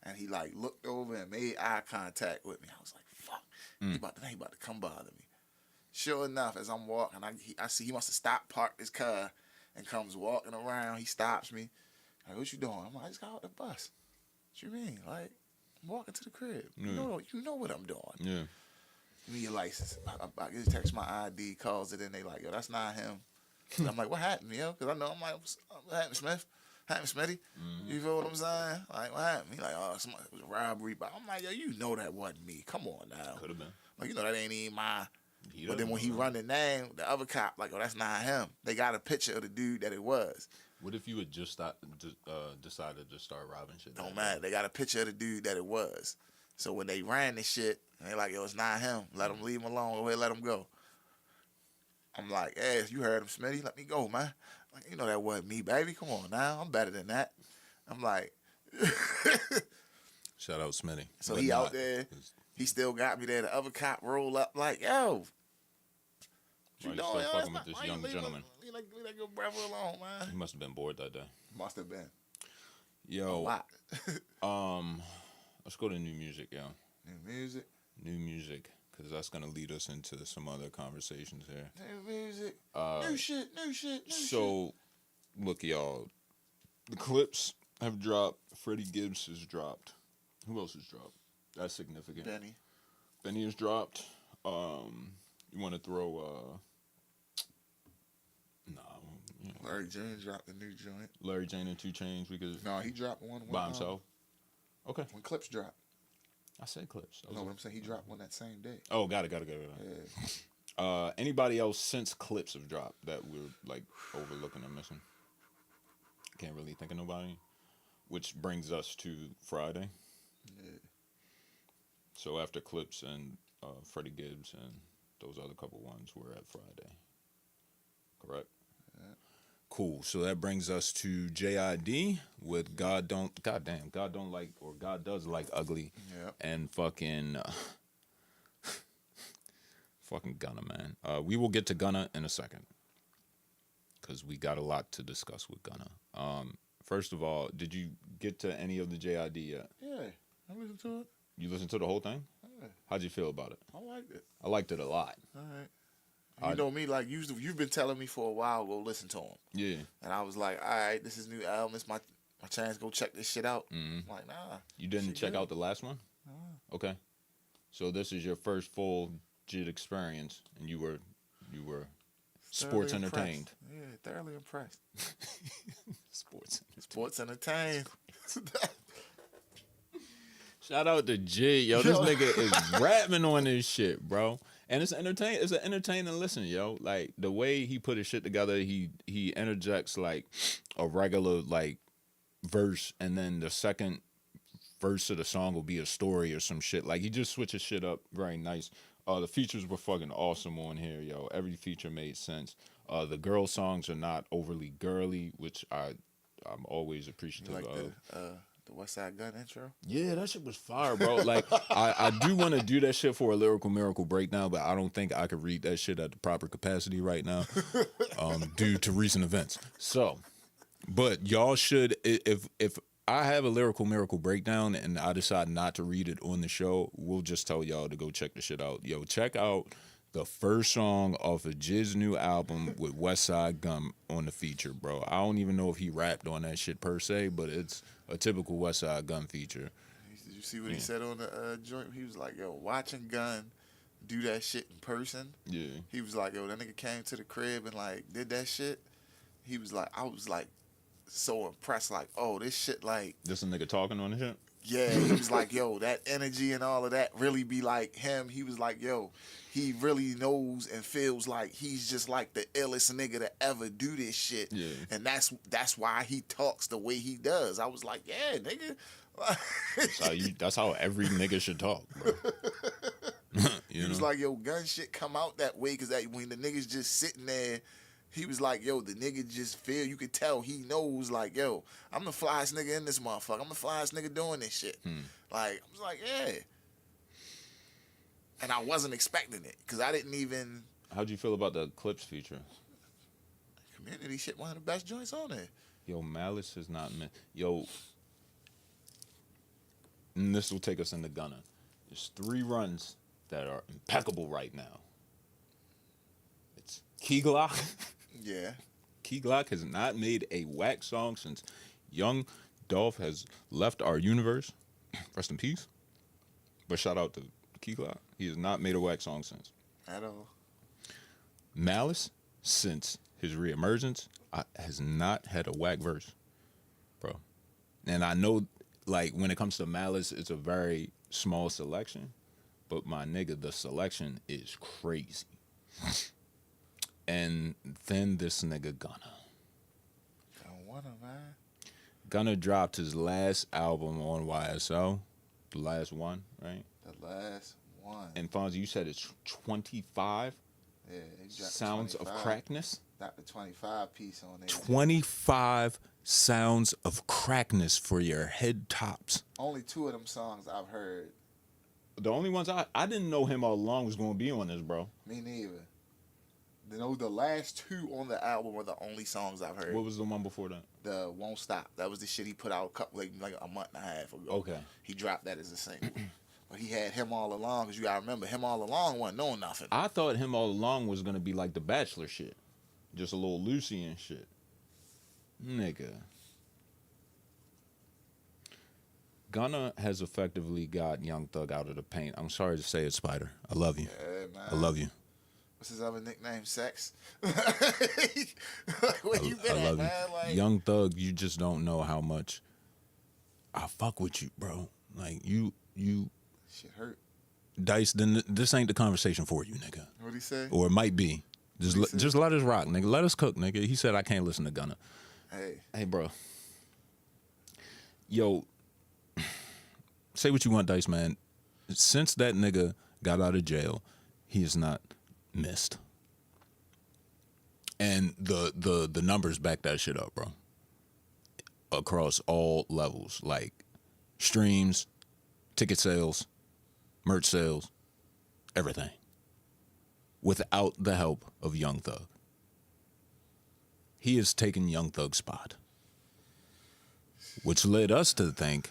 And he like looked over and made eye contact with me. I was like, fuck. He about to come bother me. Sure enough, as I'm walking, I see he must have stopped, parked his car, and comes walking around. He stops me. Like, what you doing? I'm like, I just got out the bus. What you mean? Like, I'm walking to the crib. Yeah. You know what I'm doing. Yeah. Give me your license. I just text my ID, calls it in. They like, yo, that's not him. So I'm like, what happened, yo? Because I know, I'm like, what happened, Smith? Happened, Smitty? You feel what I'm saying? Like, what happened? He like, oh, it was a robbery. But I'm like, yo, you know that wasn't me. Come on now. Could have been. Like, you know that ain't even my. But then when he run the name, the other cop, like, oh, that's not him. They got a picture of the dude that it was. What if you had just decided to start robbing shit? Don't matter. They got a picture of the dude that it was. So when they ran this shit, they like, yo, it's not him. Let him leave him alone. Go ahead, let him go. I'm like, hey, you heard him, Smitty. Let me go, man. Like, you know that wasn't me, baby. Come on now. I'm better than that. I'm like, shout out Smitty. So he out there. He still got me there. The other cop roll up like, yo. Why you still fucking with this young gentleman? Leave that good brother alone, man. He must have been bored that day. Must have been. Yo. A lot. Let's go to new music, yo. New music, because that's going to lead us into some other conversations here. New music. New shit. So, look, y'all. The clips have dropped. Freddie Gibbs has dropped. Who else has dropped? That's significant. Benny has dropped. You want to throw... Larry Jane dropped a new joint. Larry Jane and 2 Chainz. No, he dropped one by himself. Okay. When Clips dropped. I said Clips. No, what I'm saying, he dropped one that same day. Oh, got it. Yeah. Anybody else since Clips have dropped that we're like overlooking or missing? Can't really think of nobody. Which brings us to Friday. Yeah. So after Clips and Freddie Gibbs and those other couple ones, we're at Friday. Correct? Yeah. Cool. So that brings us to JID with God Does Like Ugly. Yep. And fucking Gunna, man. We will get to Gunna in a second, because we got a lot to discuss with Gunna. First of all, did you get to any of the JID yet? Yeah, I listened to it. You listened to the whole thing? Yeah. How'd you feel about it? I liked it. I liked it a lot. All right. You know me, like you've been telling me for a while, go listen to him. Yeah. And I was like, all right, this is new album. It's my chance. Go check this shit out. Mm-hmm. I'm like, nah. You didn't check out the last one? Nah. Okay. So this is your first full JID experience, and you were sports Thoroughly entertained. Impressed. Yeah, thoroughly impressed. Sports entertained. Shout out to JID, yo. This nigga is rapping on this shit, bro. And it's entertaining. It's an entertaining listen, yo. Like the way he put his shit together, he interjects like a regular like verse, and then the second verse of the song will be a story or some shit. Like he just switches shit up very nice. The features were fucking awesome on here, yo. Every feature made sense. The girl songs are not overly girly, which I'm always appreciative like of. The West Side Gun intro? Yeah, that shit was fire, bro. Like, I do want to do that shit for a Lyrical Miracle breakdown, but I don't think I could read that shit at the proper capacity right now due to recent events. So, but y'all should, if I have a Lyrical Miracle breakdown and I decide not to read it on the show, we'll just tell y'all to go check the shit out. Yo, check out the first song off of JID's new album with West Side Gun on the feature, bro. I don't even know if he rapped on that shit per se, but it's a typical West Side Gun feature. Did you see what he said on the joint? He was like, yo, watching Gun do that shit in person. Yeah. He was like, yo, that nigga came to the crib and like did that shit. He was like, I was like so impressed, like, oh, this shit, like, This a nigga talking on the shit? yeah, he was like, yo, that energy and all of that really be like him. He was like, yo, he really knows and feels like he's just like the illest nigga to ever do this shit. Yeah. And that's why he talks the way he does. I was like, yeah, nigga. That's how every nigga should talk, bro. He was like, yo, Gun shit come out that way because when the nigga's just sitting there, he was like, yo, the nigga just feel, you could tell he knows, like, yo, I'm the flyest nigga in this motherfucker. I'm the flyest nigga doing this shit. Like, I was like, yeah. And I wasn't expecting it because I didn't even. How'd you feel about the Clips feature? Community shit, one of the best joints on there. Yo, Malice is not meant. Yo, and this will take us into Gunna. There's 3 runs that are impeccable right now. It's Key Glock. Yeah. Key Glock has not made a whack song since Young Dolph has left our universe. Rest in peace. But shout out to Key Glock. He has not made a whack song since. At all. Malice, since his reemergence, has not had a whack verse, bro. And I know, like, when it comes to Malice, it's a very small selection. But my nigga, the selection is crazy. And then this nigga Gunna. one of mine. Gunna dropped his last album on YSL, the last one, right? The last one. And Fonzie, you said it's 25 Yeah, he dropped sounds 25. of crackness. Got the 25 piece on there. 25 sounds of crackness for your head tops. Only 2 of them songs I've heard. The only ones I didn't know him all along was going to be on this, bro. Me neither. The last 2 on the album are the only songs I've heard. What was the one before that? The Won't Stop. That was the shit he put out like a month and a half ago. Okay. He dropped that as a single. But he had Him All Along, because you got to remember, Him All Along wasn't knowing nothing. I thought Him All Along was going to be like the Bachelor shit. Just a little Lucy and shit. Nigga. Gunna has effectively got Young Thug out of the paint. I'm sorry to say it, Spider. I love you. Yeah, man. I love you. What's his other nickname? Sex? Where you been I at, love man? you. Like, Young Thug, you just don't know how much I fuck with you, bro. Like, you shit hurt. Dice, then this ain't the conversation for you, nigga. What'd he say? Or it might be. What'd he say? Just let us rock, nigga. Let us cook, nigga. He said I can't listen to Gunna. Hey, bro. Yo, say what you want, Dice, man. Since that nigga got out of jail, he has not missed. And the numbers back that shit up, bro. Across all levels, like streams, ticket sales, merch sales, everything. Without the help of Young Thug. He has taken Young Thug's spot. Which led us to think,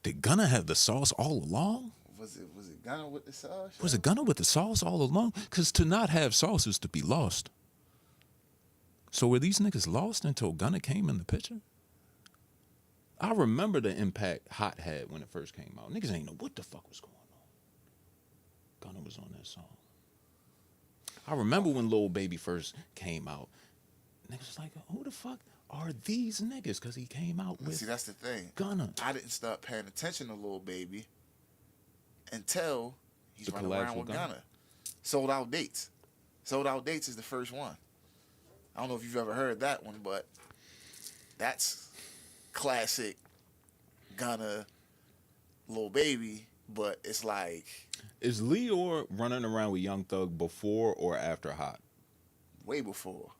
did Gunna have the sauce all along? was it Gunna with the sauce? Was it Gunna with the sauce all along? Because to not have sauce is to be lost. So were these niggas lost until Gunna came in the picture? I remember the impact Hot had when it first came out. Niggas ain't know what the fuck was going on. Gunna was on that song. I remember when Lil Baby first came out. Niggas was like, who the fuck are these niggas? Because he came out with See, that's the thing. Gunna. I didn't start paying attention to Lil Baby until he's The running collabs around with with Gunna. Gunna. Sold Out Dates. Sold Out Dates is the first one. I don't know if you've ever heard that one, but that's classic Gunna, Lil Baby, but it's like Is Leor running around with Young Thug before or after Hot? way before.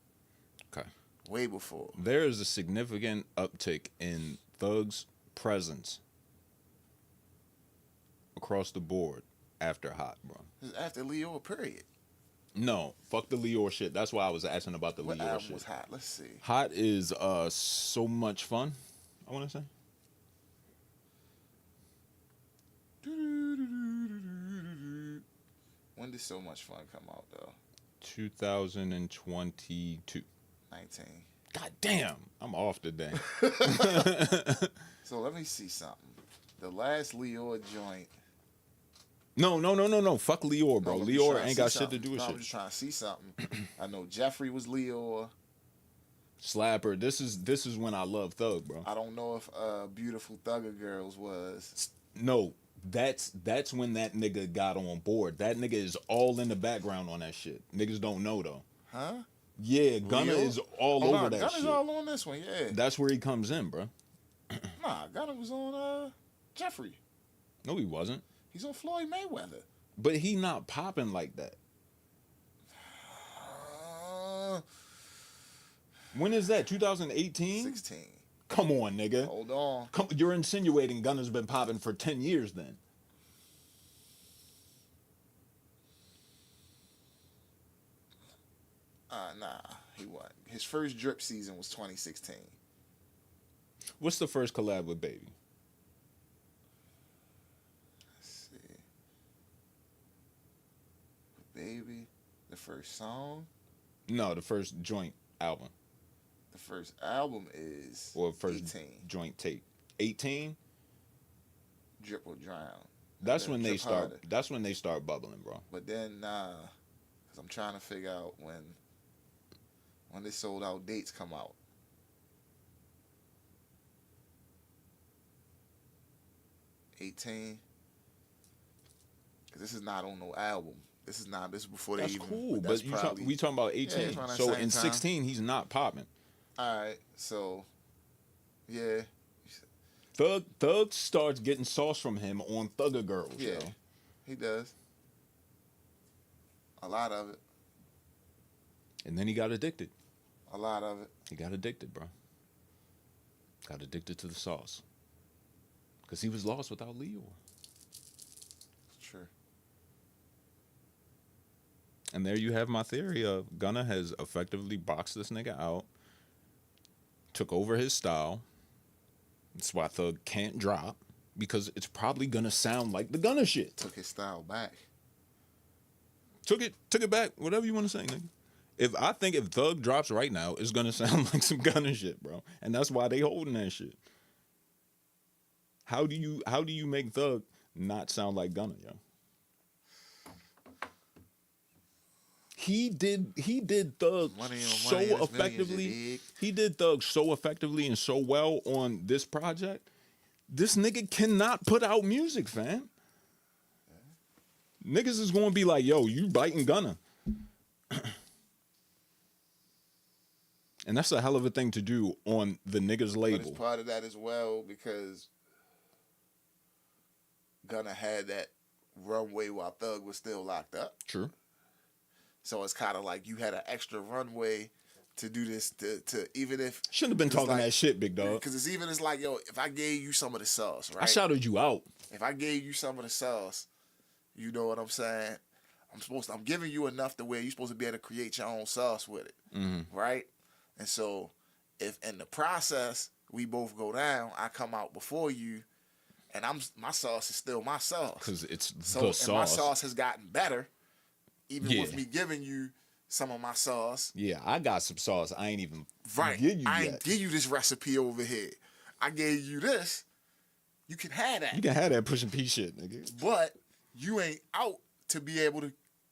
Okay. Way before. There is a significant uptick in Thug's presence across the board after Hot, bro. It's after Leo, period. No, fuck the Leor shit. That's why I was asking about the What Leor album shit. was Hot? Let's see. Hot is so much fun, I want to say. When did So Much Fun come out, though? 2022. 19. God damn, I'm off today. So let me see something. The last Leo joint. No. Fuck Leor, bro. No, I'm just Leor trying to ain't see got shit something. to do with No, shit. I'm just trying to see something. I know Jeffrey was Leo. Slapper. This is when I love Thug, bro. I don't know if Beautiful Thugger Girls was. No, that's when that nigga got on board. That nigga is all in the background on that shit. Niggas don't know though. Huh? Yeah, Gunna Leo? is all Oh, over nah, that Gunna's shit. all on this one, yeah. That's where he comes in, bro. Nah, Gunna was on Jeffrey. No, he wasn't. He's on Floyd Mayweather. But he not popping like that. When is that? 2018? 16. Come on, nigga. Hold on. You're insinuating Gunna's been popping for 10 years then. Nah, he wasn't. His first drip season was 2016. What's the first collab with Baby? Let's see. Baby, the first song. No, the first joint album. The first album is Or first 18. joint tape. 18? Drip will drown. That's then when they Drip start. Harder. That's when they start bubbling, bro. But then, because I'm trying to figure out when they Sold Out Dates come out. Because this is not on no album. This is before That's they even. cool, that's but probably, we talking about 18. it's around that So same in time. 16, he's not popping. All right, so yeah, Thug starts getting sauce from him on Thugger Girls, yeah, yo. he does a lot of it. And then he got addicted. A lot of it. He got addicted, bro. Got addicted to the sauce. Because he was lost without Leo. True. And there you have my theory of Gunna has effectively boxed this nigga out, took over his style. That's why Thug can't drop, because it's probably gonna sound like the Gunna shit. Took his style back. Took it back, whatever you want to say, nigga. If Thug drops right now, it's gonna sound like some Gunna shit, bro. And that's why they holding that shit. How do you make Thug not sound like Gunna, yo? He did Thug so effectively. He did Thug so effectively and so well on this project. This nigga cannot put out music, fam. Niggas is gonna be like, yo, you biting Gunna. And that's a hell of a thing to do on the niggas label. But it's part of that as well, because Gunna had that runway while Thug was still locked up. True. So it's kind of like you had an extra runway to do this, to even if... Shouldn't have been talking like, that shit, big dog. Because it's like, yo, if I gave you some of the sauce, right? I shouted you out. If I gave you some of the sauce, you know what I'm saying? I'm giving you enough to where you're supposed to be able to create your own sauce with it, right? And so if in the process we both go down, I come out before you, and my sauce is still my sauce. Because it's the sauce. And my sauce has gotten better, even with me giving you some of my sauce. Yeah, I got some sauce. I ain't even right. give you I yet. ain't give you this recipe over here. I gave you this. You can have that. You can have that pushing P shit, nigga. But you ain't out to be able to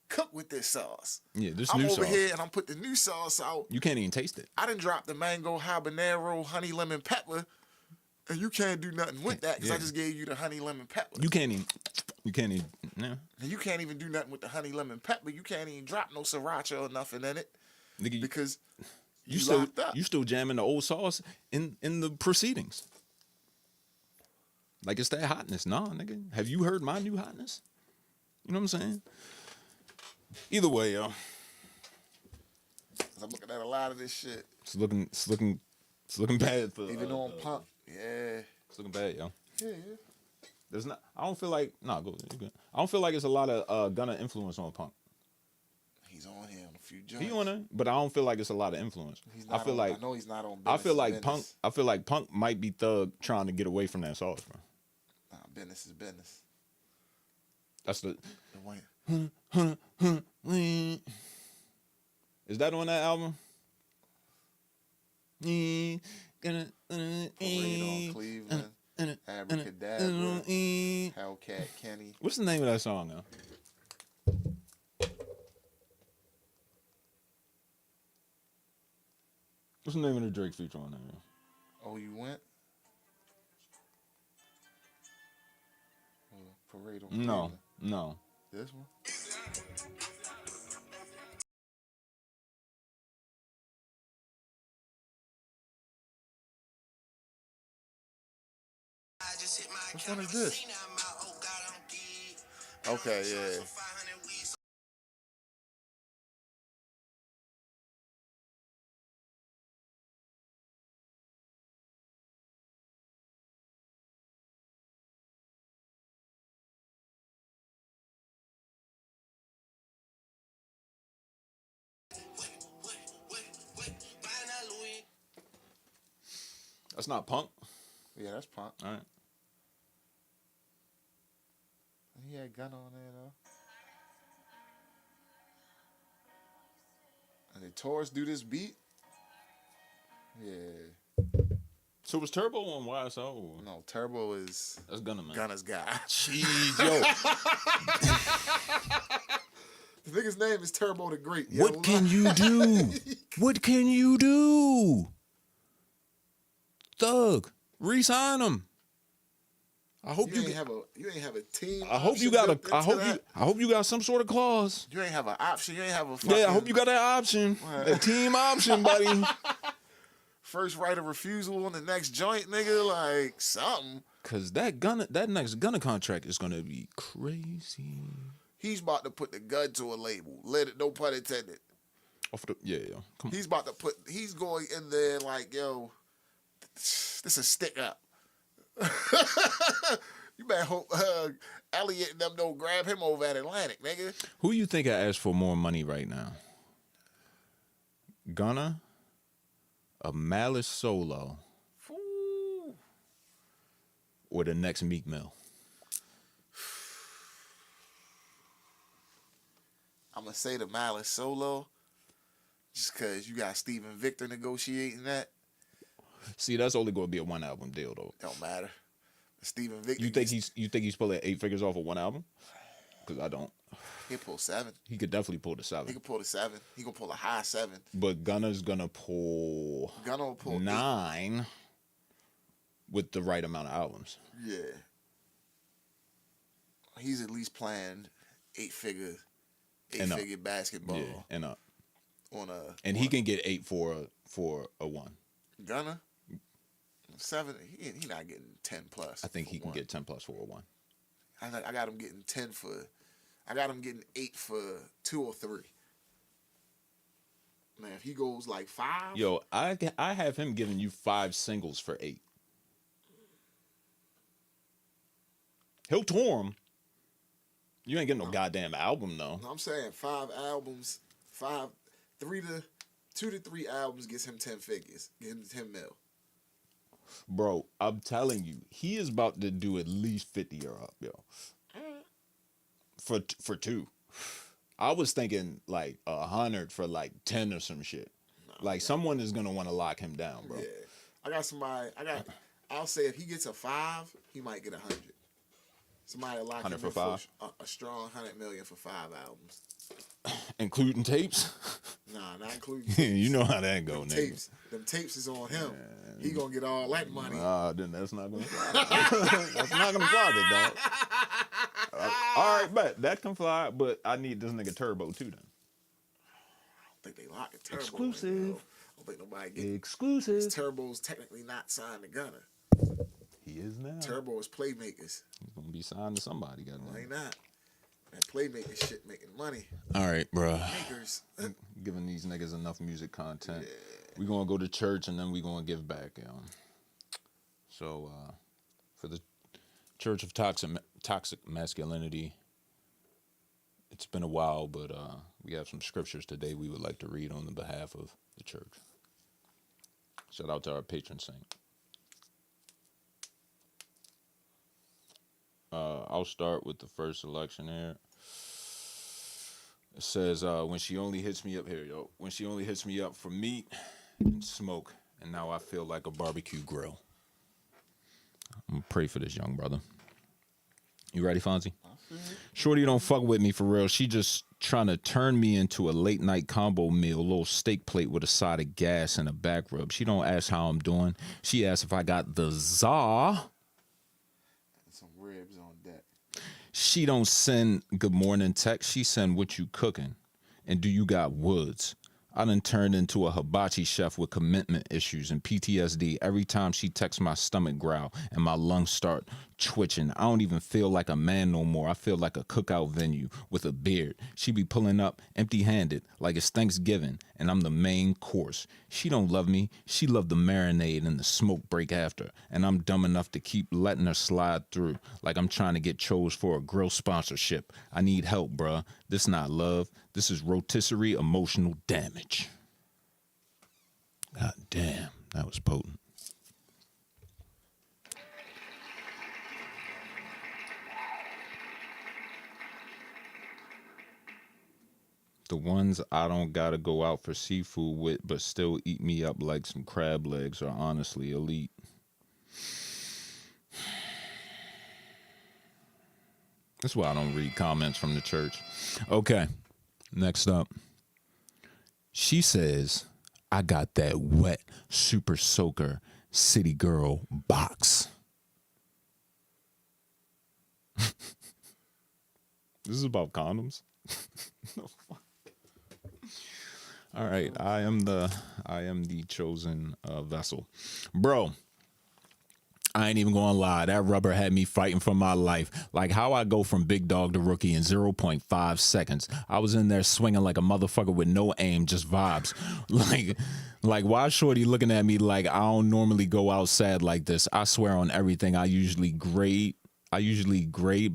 cook with this sauce. Yeah, this I'm new over sauce. here and I'm putting the new sauce out. You can't even taste it. I done dropped the mango habanero honey lemon pepper, and you can't do nothing with that because I just gave you the honey lemon pepper. You can't even. No. And you can't even do nothing with the honey lemon pepper. You can't even drop no sriracha or nothing in it, Nigga, because you still jamming the old sauce in the proceedings. Like it's that hotness. Nah, nigga. Have you heard my new hotness? You know what I'm saying? Either way, yo. I'm looking at a lot of this shit. It's looking bad for even on Pump. Yeah. It's looking bad, yo. Yeah. There's not. I don't feel like. Nah, go. You good. I don't feel like it's a lot of Gunna influence on Punk. He's on here on a few joints. He on it, but I don't feel like it's a lot of influence. I know he's not on. I feel like Punk might be Thug trying to get away from that sauce, bro. Nah, business is business. That's the. Wayne. Is that on that album? Parade on Cleveland. Abracadabra. Hellcat Kenny. What's the name of that song now? What's the name of the Drake feature on there? Oh, you went? Parade on Cleveland. No. This one? Which one is this? Okay, yeah. That's not Punk. Yeah, that's Punk. All right. He had Gunna on there though. And did Taurus do this beat? Yeah. So was Turbo on YSL? No, Turbo is That's Gunna, man. Gunna's guy. Jeez, yo. The nigga's name is Turbo the Great. What can you do? What can you do? Thug, re-sign him. I hope you ain't have a team. I hope you got some sort of clause. You ain't have an option. You ain't have a fucking... Yeah, I hope you got that option. That team option, buddy. first right of refusal on the next joint, nigga. Like something. Cause that next Gunna contract is gonna be crazy. He's about to put the gun to a label. Let it, no pun intended. Yeah. Come on. He's about to put. He's going in there like, yo, this is stick up. You better hope Elliot and them don't grab him over at Atlantic, nigga. Who you think I asked for more money right now? Gunna, a Malice Solo, Ooh. or the next Meek Mill? I'm gonna say the Malice Solo, just cause you got Steven Victor negotiating that. See, that's only gonna be a 1 album deal though. Don't matter. Steven Victor. You think he's pulling 8 figures off of 1 album? Because I don't. He'll pull 7. He could definitely pull the 7. He can pull the 7. He gonna pull a high 7. But Gunna's gonna pull. Gunna will pull 9 with the right amount of albums. Yeah. He's at least playing 8-figure basketball. Yeah, and up. And he can get 8 for a 1. Gunna 7. He not getting 10 plus. I think he can 1. get 10 plus for a 1. I got him getting 10 for. I got him getting 8 for 2 or 3. Man, if he goes like 5. Yo, I have him giving you 5 singles for 8. He'll tour them. You ain't getting no goddamn album though. I'm saying 5 albums, 2 to 3 albums gets him 10 figures, get him 10 mil. Bro, I'm telling you, he is about to do at least 50 or up, yo. For 2. I was thinking like 100 for like 10 or some shit. Like someone is gonna want to lock him down, bro. Yeah, I got somebody. I'll say if he gets a 5, he might get 100. Somebody will lock him in for 5? A strong 100 million for 5 albums, including tapes. Nah, not including tapes. You know how that go, nigga. Them tapes is on him. He gonna get all that money. Then that's not gonna fly. That's not gonna fly, big dog. All right, bet that can fly, but I need this nigga Turbo too. Then I don't think they lock a Turbo. Exclusive. I don't think nobody get exclusive. Turbo's technically not signed to Gunna. He is now. Turbo is Playmakers. He's gonna be signed to somebody. No, he not. That Playmaker shit making money. All right, bro. Makers. Giving these niggas enough music content. Yeah. We gonna go to church and then we gonna give back, yo. So, for the Church of Toxic Masculinity, it's been a while, but we have some scriptures today we would like to read on the behalf of the church. Shout out to our patron saint. I'll start with the first selection here. It says, when she only hits me up here, yo. When she only hits me up for meat and smoke, and now I feel like a barbecue grill. I'm gonna pray for this young brother. You ready, Fonzie? Shorty don't fuck with me for real. She just trying to turn me into a late night combo meal, a little steak plate with a side of gas and a back rub. She don't ask how I'm doing. She asks if I got the za. Some ribs on deck. She don't send good morning text. She send what you cooking. And do you got woods? I done turned into a hibachi chef with commitment issues and PTSD. Every time she texts, my stomach growl and my lungs start twitching. I don't even feel like a man no more. I feel like a cookout venue with a beard. She be pulling up empty-handed like it's Thanksgiving and I'm the main course. She don't love me. She love the marinade and the smoke break after. And I'm dumb enough to keep letting her slide through like I'm trying to get chose for a grill sponsorship. I need help, bruh. This not love. This is rotisserie emotional damage. God damn, that was potent. The ones I don't gotta go out for seafood with, but still eat me up like some crab legs are honestly elite. That's why I don't read comments from the church. Okay, next up. She says, I got that wet super soaker city girl box. This is about condoms. No fuck. All right, I am the chosen vessel, bro. I ain't even gonna lie. That rubber had me fighting for my life. Like how I go from big dog to rookie in 0.5 seconds. I was in there swinging like a motherfucker with no aim, just vibes. Like why shorty looking at me like I don't normally go outside like this? I swear on everything. I usually grade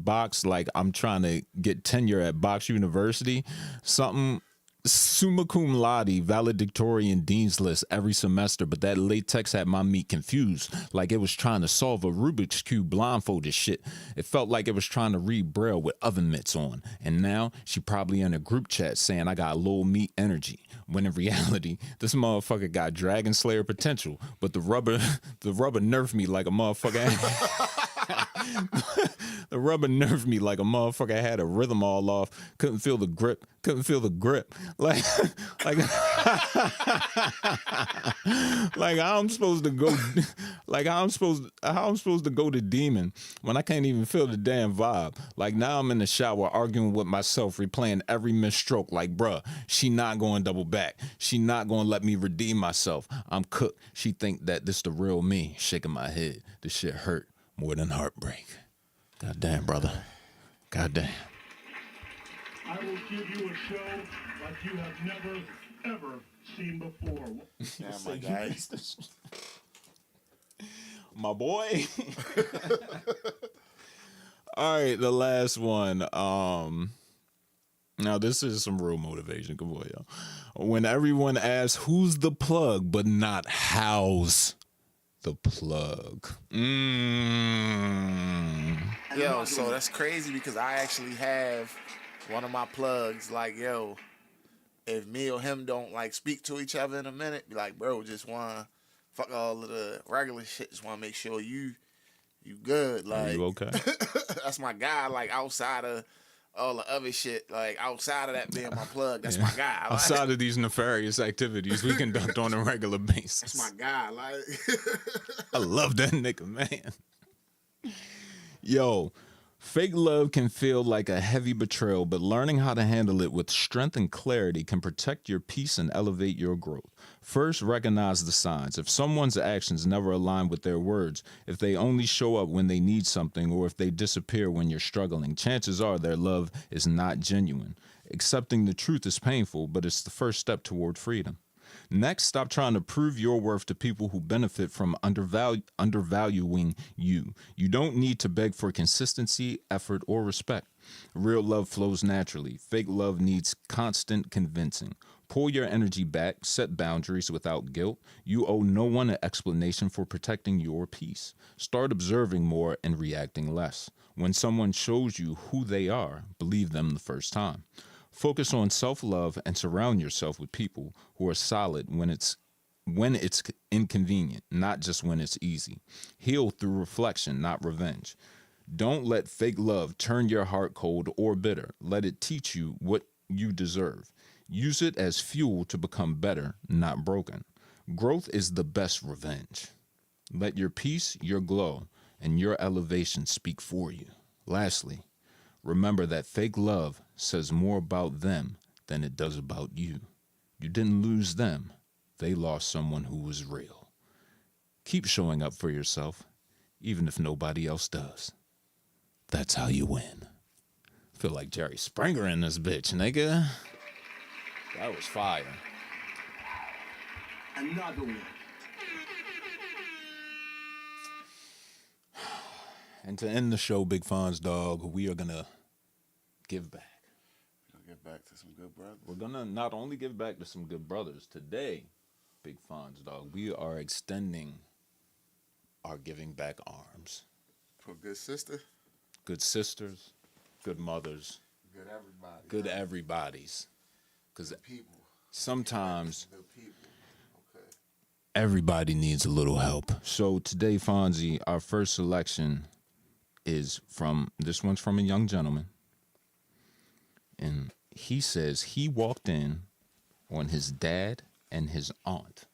box like I'm trying to get tenure at Box University. Something summa cum laude, valedictorian, dean's list every semester, but that latex had my meat confused, like it was trying to solve a Rubik's Cube blindfolded shit. It felt like it was trying to read Braille with oven mitts on, and now she probably in a group chat saying I got low meat energy, when in reality, this motherfucker got Dragon Slayer potential, but the rubber nerfed me like a motherfucker. The rubber nerfed me like a motherfucker had a rhythm all off. Couldn't feel the grip. Like how I'm supposed to go? Like how I'm supposed to go to demon when I can't even feel the damn vibe? Like now I'm in the shower arguing with myself, replaying every missed stroke. Like bruh, she not going double back. She not going to let me redeem myself. I'm cooked. She think that this the real me. Shaking my head. This shit hurt more than heartbreak. God damn, brother. God damn. I will give you a show like you have never, ever seen before. Yeah, my guy. My boy. All right, the last one. Now this is some real motivation. Come on, y'all. When everyone asks who's the plug, but not how's the plug. Yo, so that's crazy because I actually have one of my plugs. Like, yo, if me or him don't like speak to each other in a minute, be like, bro, just wanna fuck all of the regular shit. Just wanna make sure you good. Like, Are you okay? that's my guy. Like outside of all the other shit, like outside of that being my plug, that's my guy. Like, Outside of these nefarious activities we conduct on a regular basis. that's my guy. Like, I love that nigga, man. Yo, fake love can feel like a heavy betrayal, but learning how to handle it with strength and clarity can protect your peace and elevate your growth. First, recognize the signs. If someone's actions never align with their words, if they only show up when they need something, or if they disappear when you're struggling, chances are their love is not genuine. Accepting the truth is painful, but it's the first step toward freedom. Next, stop trying to prove your worth to people who benefit from undervaluing you. You don't need to beg for consistency, effort, or respect. Real love flows naturally. Fake love needs constant convincing. Pull your energy back, set boundaries without guilt. You owe no one an explanation for protecting your peace. Start observing more and reacting less. When someone shows you who they are, believe them the first time. Focus on self-love and surround yourself with people who are solid when it's inconvenient, not just when it's easy. Heal through reflection, not revenge. Don't let fake love turn your heart cold or bitter. Let it teach you what you deserve. Use it as fuel to become better, not broken. Growth is the best revenge. Let your peace, your glow, and your elevation speak for you. Lastly, remember that fake love says more about them than it does about you. You didn't lose them. They lost someone who was real. Keep showing up for yourself, even if nobody else does. That's how you win. Feel like Jerry Springer in this bitch, nigga. That was fire. Another one. And to end the show, Big Fonz Dog, we are going to give back. we'll get back to some good brothers. We're going to not only give back to some good brothers, today, Big Fonz Dog, we are extending our giving back arms. For good sister, Good sisters, good mothers, good everybody, good everybody's. Because people, sometimes good people. Okay. everybody needs a little help. So today, Fonzie, our first selection is this one's from a young gentleman. And he says he walked in on his dad and his aunt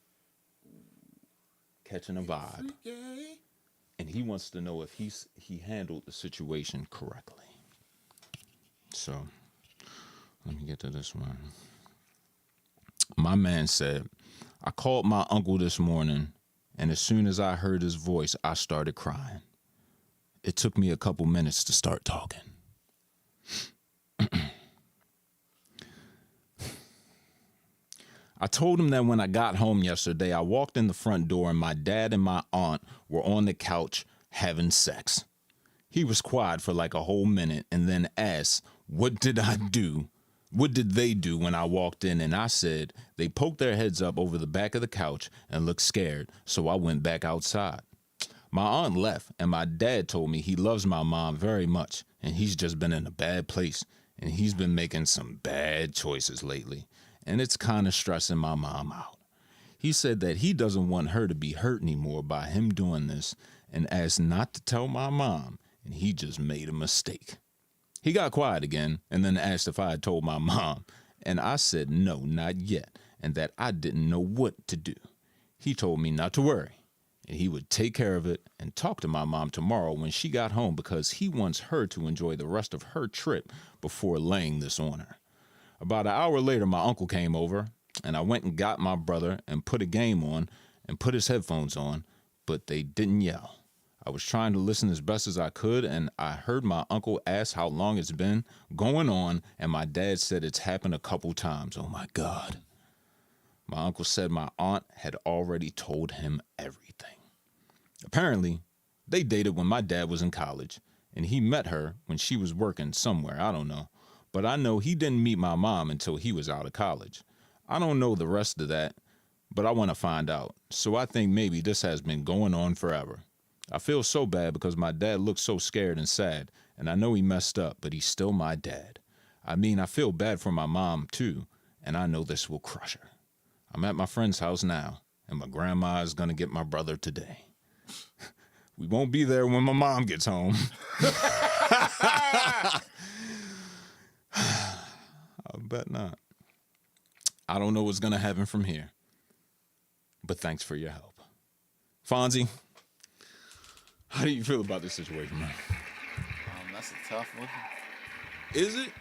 catching a vibe. And he wants to know if he handled the situation correctly. So, let me get to this one. My man said, I called my uncle this morning, and as soon as I heard his voice, I started crying. It took me a couple minutes to start talking. I told him that when I got home yesterday, I walked in the front door and my dad and my aunt were on the couch having sex. He was quiet for like a whole minute and then asked, what did I do? What did they do when I walked in? And I said, they poked their heads up over the back of the couch and looked scared, so I went back outside. My aunt left, and my dad told me he loves my mom very much, and he's just been in a bad place, and he's been making some bad choices lately, and it's kind of stressing my mom out. He said that he doesn't want her to be hurt anymore by him doing this, and asked not to tell my mom, and he just made a mistake. He got quiet again and then asked if I had told my mom, and I said no, not yet, and that I didn't know what to do. He told me not to worry, and he would take care of it and talk to my mom tomorrow when she got home because he wants her to enjoy the rest of her trip before laying this on her. About an hour later, my uncle came over, and I went and got my brother and put a game on and put his headphones on, but they didn't yell. I was trying to listen as best as I could, and I heard my uncle ask how long it's been going on, and my dad said it's happened a couple times. Oh, my God. My uncle said my aunt had already told him everything. Apparently, they dated when my dad was in college, and he met her when she was working somewhere, I don't know. But I know he didn't meet my mom until he was out of college. I don't know the rest of that, but I want to find out. So I think maybe this has been going on forever. I feel so bad because my dad looks so scared and sad, and I know he messed up, but he's still my dad. I mean, I feel bad for my mom, too, and I know this will crush her. I'm at my friend's house now, and my grandma is going to get my brother today. We won't be there when my mom gets home. I bet not. I don't know what's going to happen from here, but thanks for your help. Fonzie, how do you feel about this situation, man? That's a tough one. Is it?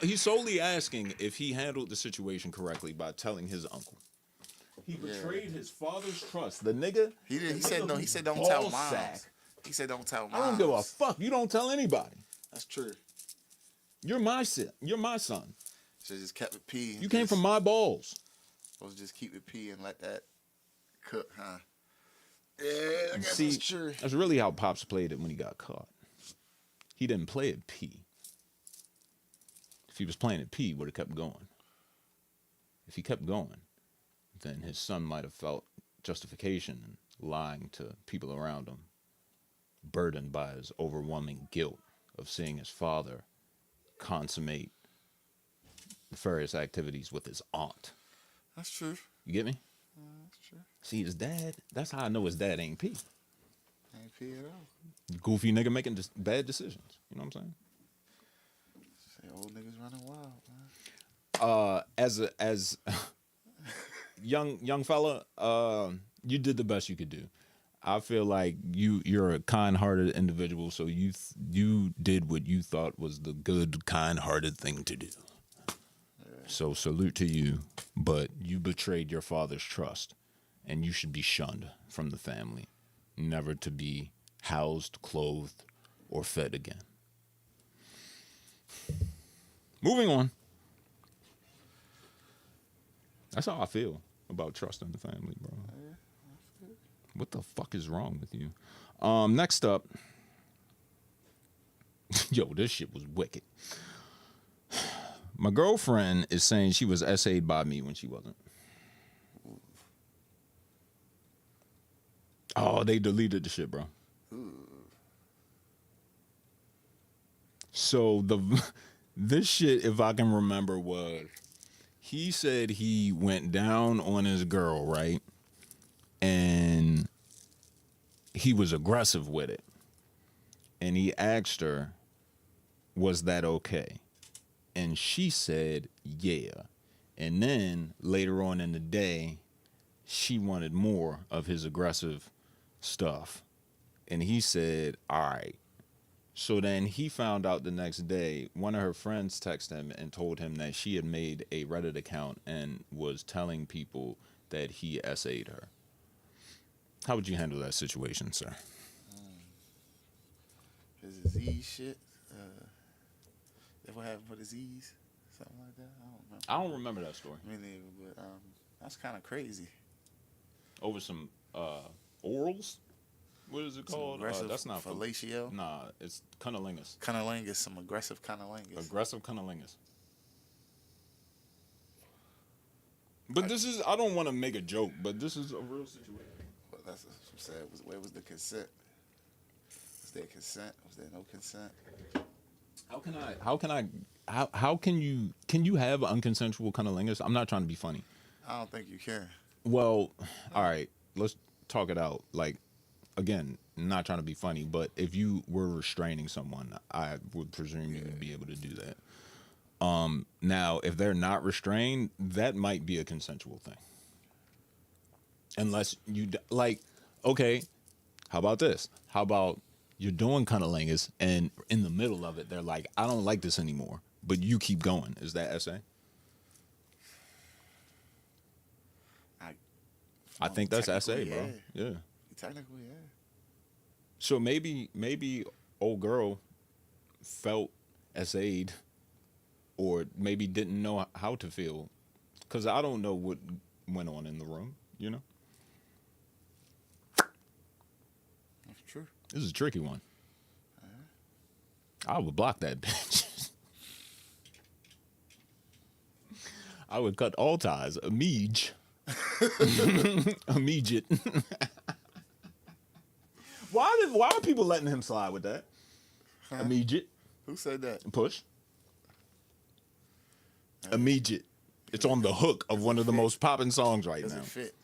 He's solely asking if he handled the situation correctly by telling his uncle. He betrayed his father's trust. The nigga. He said no. He said don't tell mom. He said don't tell mom. I don't give a fuck. You don't tell anybody. That's true. You're my son. You're my son. Should just kept it pee. You came from my balls. Supposed to just keep it pee and let that cook, huh? Yeah, I guess See, that's true. that's really how Pops played it when he got caught. He didn't play it P. If he was playing it P, he would have kept going. If he kept going, then his son might have felt justification in lying to people around him, burdened by his overwhelming guilt of seeing his father consummate nefarious activities with his aunt. That's true. You get me? That's true. See, his dad, that's how I know his dad ain't P. Ain't pee at all. Goofy nigga making bad decisions. You know what I'm saying? Say old niggas running wild, man. As young fella, you did the best you could do. I feel like you're a kind-hearted individual, so you did what you thought was the good, kind-hearted thing to do. So salute to you, but you betrayed your father's trust, and you should be shunned from the family, never to be housed, clothed, or fed again. Moving on. That's how I feel about trust in the family, bro. What the fuck is wrong with you? Next up. Yo, this shit was wicked. My girlfriend is saying she was SA'd by me when she wasn't. Oh, they deleted the shit, bro. So this shit, if I can remember, was he said he went down on his girl, right? And he was aggressive with it. And he asked her, was that okay? And she said, yeah. And then later on in the day, she wanted more of his aggressive stuff. And he said, all right. So then he found out the next day, one of her friends texted him and told him that she had made a Reddit account and was telling people that he SA'd her. How would you handle that situation, sir? His disease shit. What happened for disease? Something like that. I don't remember that story. Me neither, but that's kind of crazy. Over some orals? What is it called? That's not fellatio. Nah, it's cunnilingus. Cunnilingus, some aggressive cunnilingus. Aggressive cunnilingus. But this is, I don't want to make a joke, but this is a real situation. Well, that's what I'm saying. Where was the consent? Was there consent? Was there no consent? How can you have unconsensual cunnilingus? I'm not trying to be funny. I don't think you can. Well, all right, let's talk it out. Like, again, not trying to be funny, but if you were restraining someone, I would presume you would be able to do that. Now, if they're not restrained, that might be a consensual thing. Unless you, like, okay, how about this? How about you're doing cunnilingus and in the middle of it, they're like, I don't like this anymore, but you keep going. Is that SA? I think that's SA, bro. Yeah. Technically, yeah. So maybe old girl felt SA'd or maybe didn't know how to feel. Because I don't know what went on in the room, you know? That's true. This is a tricky one. I would block that bitch. I would cut all ties. Immediate. Why are people letting him slide with that? Immediate. Who said that? Push. Immediate. It's on the hook of one of the most popping songs right Does now. it fit?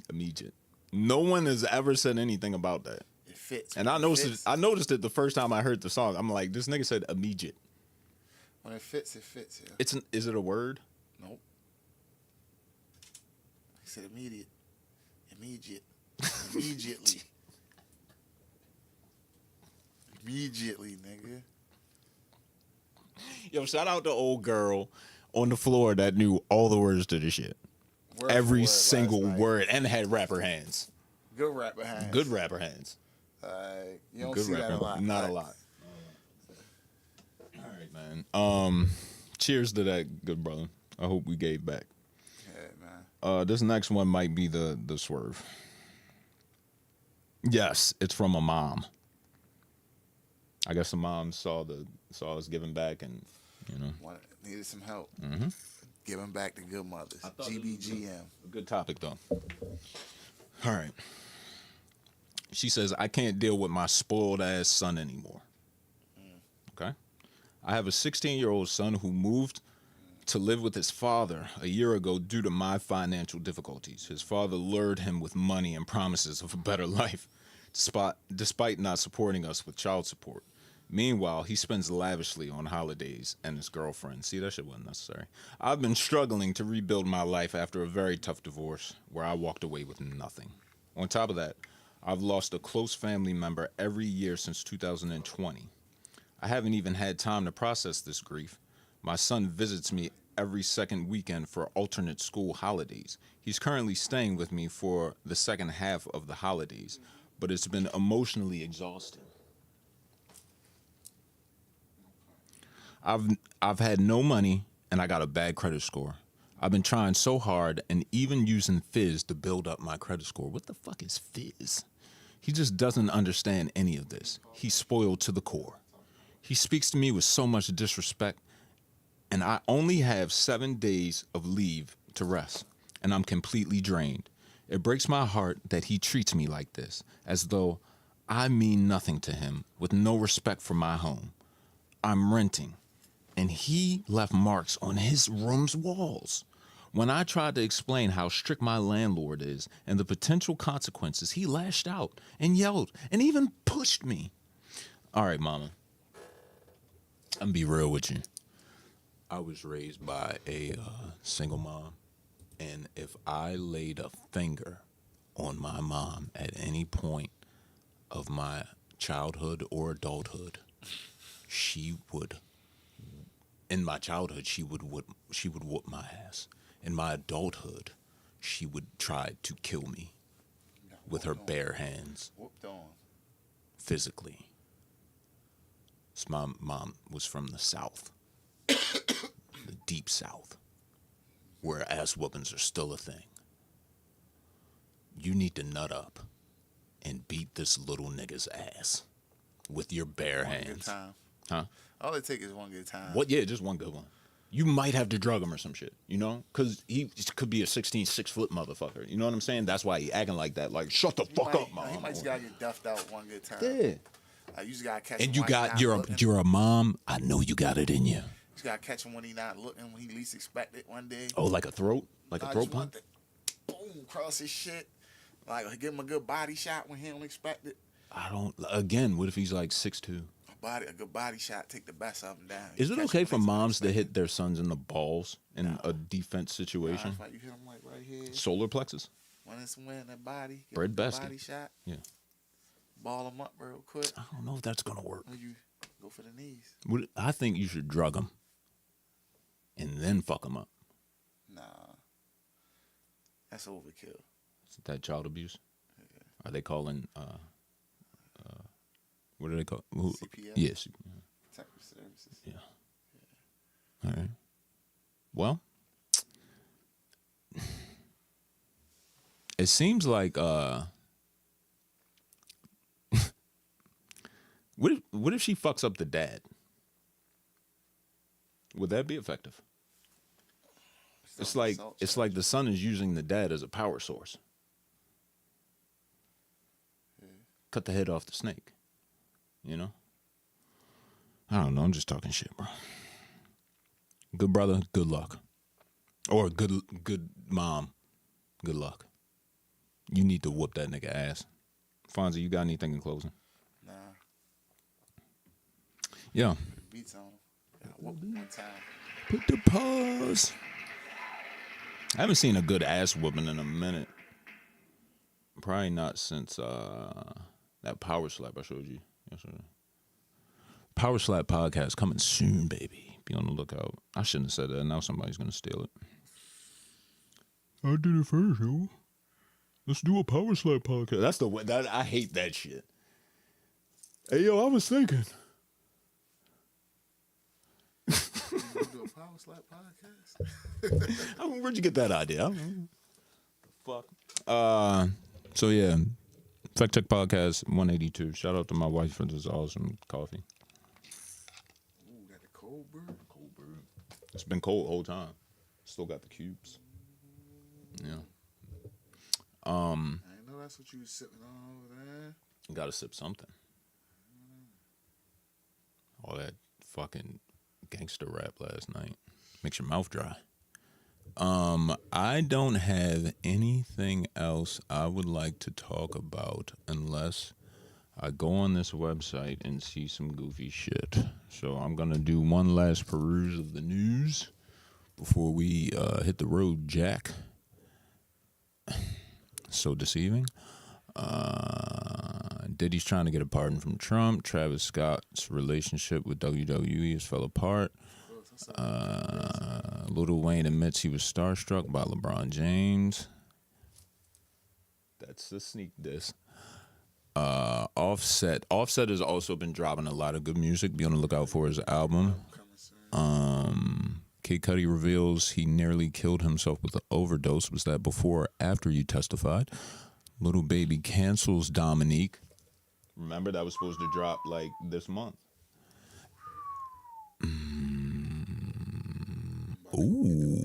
Immediate. No one has ever said anything about that. It fits. And I noticed it the first time I heard the song. I'm like, this nigga said immediate. When it fits, yeah. Is it a word? Nope. He said immediate. Immediately. Immediately, nigga. Yo, shout out to old girl on the floor that knew all the words to the shit. Word Every for word single last night. word, and had rapper hands. Good rapper hands. Good rapper hands. You don't Good see that a lot. Not a lot. All right, man. Cheers to that, good brother. I hope we gave back. Yeah, man. This next one might be the swerve. Yes, it's from a mom. I guess the mom saw us giving back, and you know, Needed some help. Mm-hmm. Giving back to good mothers. GBGM. a good topic though. All right. She says, I can't deal with my spoiled ass son anymore. Okay. I have a 16-year-old son who moved to live with his father a year ago due to my financial difficulties. His father lured him with money and promises of a better life, despite not supporting us with child support. Meanwhile, he spends lavishly on holidays and his girlfriend. See, that shit wasn't necessary. I've been struggling to rebuild my life after a very tough divorce where I walked away with nothing. On top of that, I've lost a close family member every year since 2020. I haven't even had time to process this grief. My son visits me every second weekend for alternate school holidays. He's currently staying with me for the second half of the holidays, but it's been emotionally exhausting. I've had no money and I got a bad credit score. I've been trying so hard and even using Fizz to build up my credit score. What the fuck is Fizz? He just doesn't understand any of this. He's spoiled to the core. He speaks to me with so much disrespect, and I only have 7 days of leave to rest, and I'm completely drained. It breaks my heart that he treats me like this, as though I mean nothing to him, with no respect for my home. I'm renting, and he left marks on his room's walls. When I tried to explain how strict my landlord is and the potential consequences, he lashed out and yelled and even pushed me. All right, mama. I'm gonna be real with you. I was raised by a single mom, and if I laid a finger on my mom at any point of my childhood or adulthood, she would. In my childhood, she would whoop my ass. In my adulthood, she would try to kill me with her bare hands, Whooped on. physically. So my mom was from the South, the deep South, where ass whoopings are still a thing. You need to nut up and beat this little nigga's ass with your bare One good hands. time. Huh? All it takes is one good time. What? Yeah, just one good one. You might have to drug him or some shit, you know? Because he could be a 6'4" motherfucker. You know what I'm saying? That's why he acting like that. Like, shut the fuck up, mom. He might just gotta get duffed out one good time. Yeah. You just gotta catch And him you when he got, not looking. you're a mom. I know you got it in you. You just gotta catch him when he not looking, when he least expect it one day. Oh, like a throat? Like a throat punch? Boom, cross his shit. Like, give him a good body shot when he don't expect it. I don't, again, what if he's like 6'2"? A good body shot, take the best of him down. Is it Catch okay him for when he's moms to unexpected. hit their sons in the balls in a defense situation? Nah, you hit him like right here. Solar plexus? When it's in that body. Get Bread him a basket. body shot. Yeah. Ball him up real quick. I don't know if that's going to work. Or you go for the knees. I think you should drug them and then fuck them up. Nah. That's overkill. Is that child abuse? Are they calling, what do they call? CPS? Yes. Protective services. Yeah. All right. Well, it seems like what if she fucks up the dad? Would that be effective? It's like the son is using the dad as a power source. Cut the head off the snake. You know? I don't know. I'm just talking shit, bro. Good brother, good luck. Or good mom, good luck. You need to whoop that nigga ass. Fonzie, you got anything in closing? Nah. Yeah. Beats on him. Yeah, whoop him one time. Put the pause. I haven't seen a good ass whooping in a minute. Probably not since that power slap I showed you yesterday. Power Slap podcast coming soon, baby. Be on the lookout. I shouldn't have said that. Now somebody's gonna steal it. I did it first, yo. Let's do a Power Slap podcast. That's the way. I hate that shit. Hey, yo, I was thinking. You do a Power Slap podcast? Where'd you get that idea? The fuck. So yeah, Fact Check Podcast 182. Shout out to my wife for this awesome coffee. Ooh, got the cold brew. Cold brew. It's been cold the whole time. Still got the cubes. Yeah. I didn't know that's what you was sipping on over there. Gotta sip something. All that fucking gangster rap last night makes your mouth dry. I don't have anything else I would like to talk about unless I go on this website and see some goofy shit. So I'm gonna do one last peruse of the news before we hit the road, Jack. So deceiving. Diddy's trying to get a pardon from Trump. Travis Scott's relationship with WWE has fell apart. Lil Wayne admits he was starstruck by LeBron James. That's the sneak diss. Offset has also been dropping a lot of good music. Be on the lookout for his album. Kid Cudi reveals he nearly killed himself with an overdose. Was that before or after you testified? Little Baby cancels Dominique. Remember, that was supposed to drop like this month. Ooh.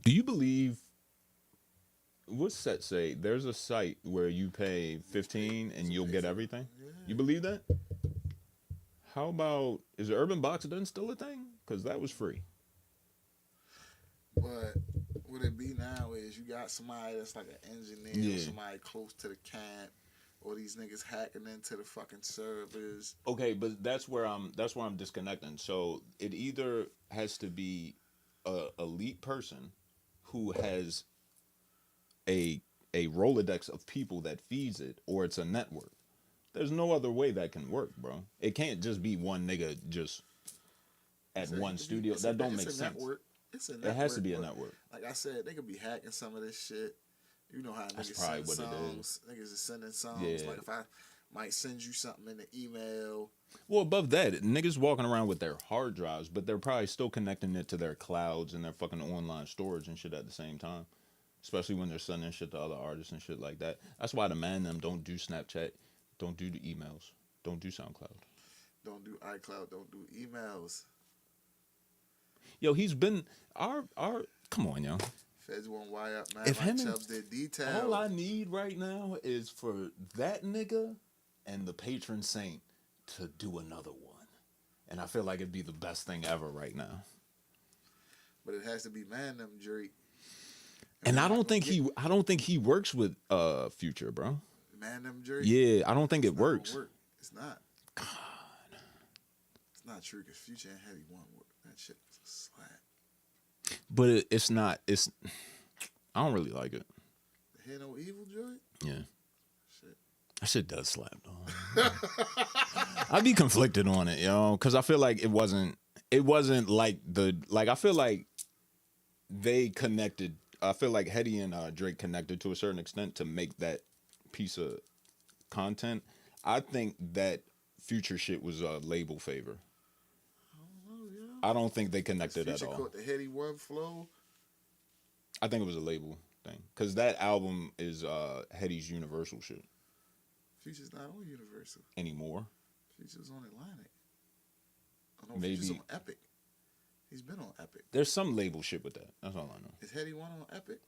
Do you believe? What's that say? There's a site where you pay $15 and you'll get everything. You believe that? How about, is the Urban Box Den still a thing? Because that was free. But what it be now is you got somebody that's like an engineer, or somebody close to the camp, or these niggas hacking into the fucking servers. Okay, but that's where I'm disconnecting. So it either has to be a elite person who has a a Rolodex of people that feeds it, or it's a network. There's no other way that can work, bro. It can't just be one nigga just at one studio. That don't make sense. Network. It's a network. It has to be a network. Like I said, they could be hacking some of this shit. You know how That's niggas probably send what it songs. Niggas is sending songs. Yeah. Like if I might send you something in the email. Well, above that, niggas walking around with their hard drives, but they're probably still connecting it to their clouds and their fucking online storage and shit at the same time. Especially when they're sending shit to other artists and shit like that. That's why the man them don't do Snapchat, don't do the emails, don't do SoundCloud. Don't do iCloud. Don't do emails. Yo, he's been our come on, yo. Feds won't wire up, man. If Mike him and- Chubbs did detail. All I need right now is for that nigga and the patron saint to do another one. And I feel like it'd be the best thing ever right now. But it has to be man them Drake. And I don't think he works with Future, bro. Man them Drake. Yeah, I don't think it It's not gonna works. work. It's not. God. It's not true because Future and Heady one work. That shit was a slap. But it's not. I don't really like it. The Hear No Evil joint? Yeah, Shit. that shit does slap though. I'd be conflicted on it, yo, because I feel like it wasn't like I feel like they connected. I feel like Hetty and Drake connected to a certain extent to make that piece of content. I think that Future shit was a label favor. I don't think they connected at Future all. caught the Heady one flow. I think it was a label thing because that album is Hetty's Universal shit Future's not on Universal. anymore. Future's on Atlantic. Oh, no, Maybe- Future's on Epic. He's been on Epic. There's some label shit with that. That's all I know. Is Heady one on Epic?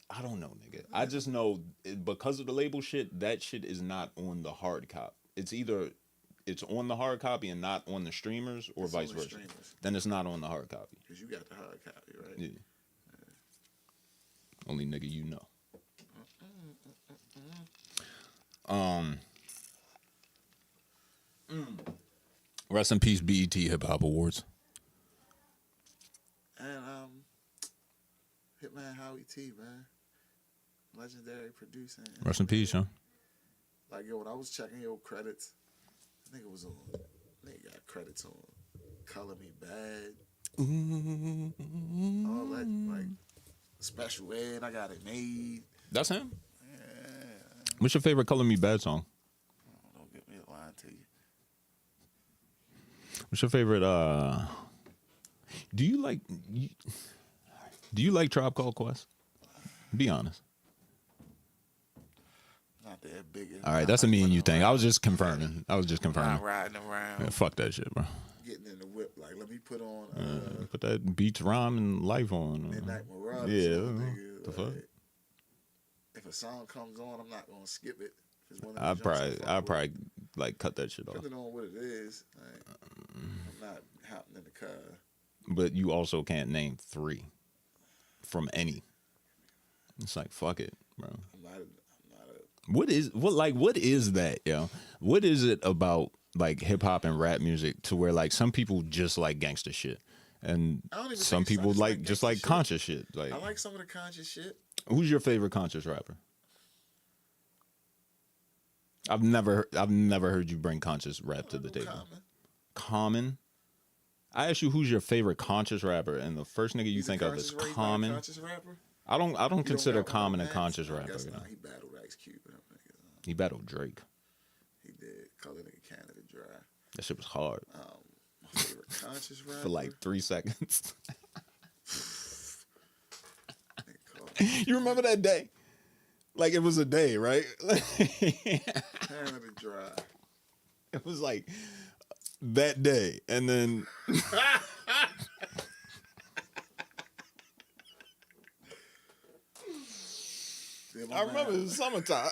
I don't know, nigga. I just know because of the label shit, that shit is not on the hard copy. It's either it's on the hard copy and not on the streamers, or It's on vice the versa. streamers. Then it's not on the hard copy. Because you got the hard copy, right? Yeah. Only nigga you know. Rest in peace, BET Hip Hop Awards. And Hitman Howie T, man. Legendary producing. Rest in peace, yo. Like, yo, when I was checking your credits, I think it was on, nigga got credits on Color Me Bad. All that, like, Special Ed, I Got It Made. That's him. Yeah. What's your favorite Color Me Bad song? Don't get me a line to you. What's your favorite? Do you like Tribe Called Quest? Be honest. Not that big. All right, that's a me and you thing. I was just confirming. Not riding around, Yeah, fuck that shit, bro. getting in the whip. Like, let me put on Put that beats, rhyme, and life on. Midnight Marauders. Yeah, nigga. the fuck? Like, if a song comes on, I'm not gonna skip it. If it's one of I the joints probably, fuck I with. probably like cut that shit off. Depending on what it is, like, I'm not hopping in the car. But you also can't name 3 from any. It's like fuck it, bro. I'm not a What is that, yo? What is it about like hip hop and rap music to where like some people just like gangster shit, and I don't even some think people it's like like just gangsta like shit. conscious shit. Like, I like some of the conscious shit. who's your favorite conscious rapper? I've never heard you bring conscious rap to the table. Common. I asked you who's your favorite conscious rapper, and the first nigga you He's a think of is conscious rape, not a Common. conscious rapper. I don't consider got one Common a of them conscious hats? I rapper. guess You know? not. He battled Ice Cube. And them niggas. He battled Drake. He did. Color nigga Canada Dry. That shit was hard My favorite conscious rapper. for like 3 seconds. Nigga called You remember that day? Like it was a day, right? Canada Dry. It was like that day, and then Then my I remember man- it was summertime.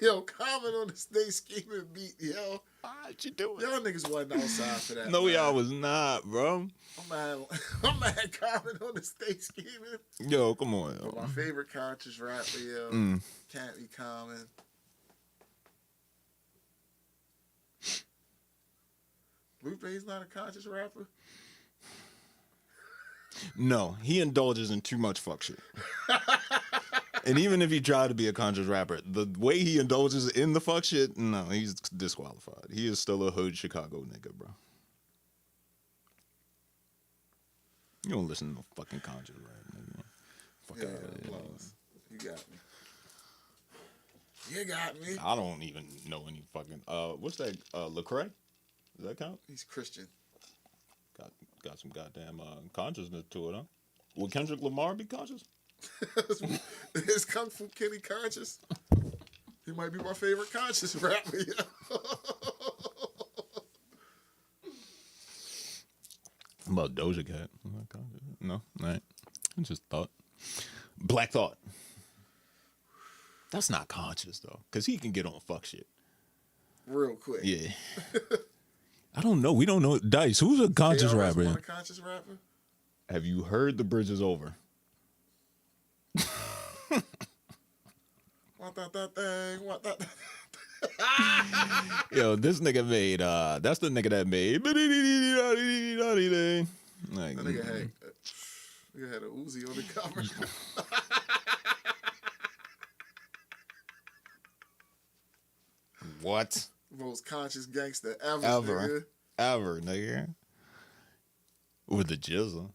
Yo, comment on the Stay Scheming beat, yo. What you doing? Y'all niggas wasn't outside for that. No, man. y'all was not, bro. I'm mad comment on the Stay Scheming. Yo, come on, But yo. my favorite conscious rapper, yo, Mm. can't be common. Lupe's not a conscious rapper. No, he indulges in too much fuck shit. And even if he tried to be a conscious rapper, the way he indulges in the fuck shit, no, he's disqualified. He is still a hood Chicago nigga, bro. You don't listen to no fucking conscious rap, nigga. Fuck Yeah, out of here. applause. You got me. You got me. I don't even know any fucking what's that? Lecrae? Does that count? He's Christian. Got some goddamn consciousness to it, huh? Would Kendrick Lamar be conscious? Is Kung Fu Kenny conscious? He might be my favorite conscious rapper. About Doja Cat? No, all right. I just thought. Black Thought. That's not conscious though, cause he can get on fuck shit. Real quick. Yeah. I don't know. We don't know. Dice, who's a conscious KRS rapper? One a conscious rapper? Have you heard The Bridge Is Over? Want that thing? Want that? Yo, this nigga made. That's the nigga that made. Like, That nigga had a Uzi on the cover. what? Most conscious gangster ever. Ever, nigga. With the Jizza.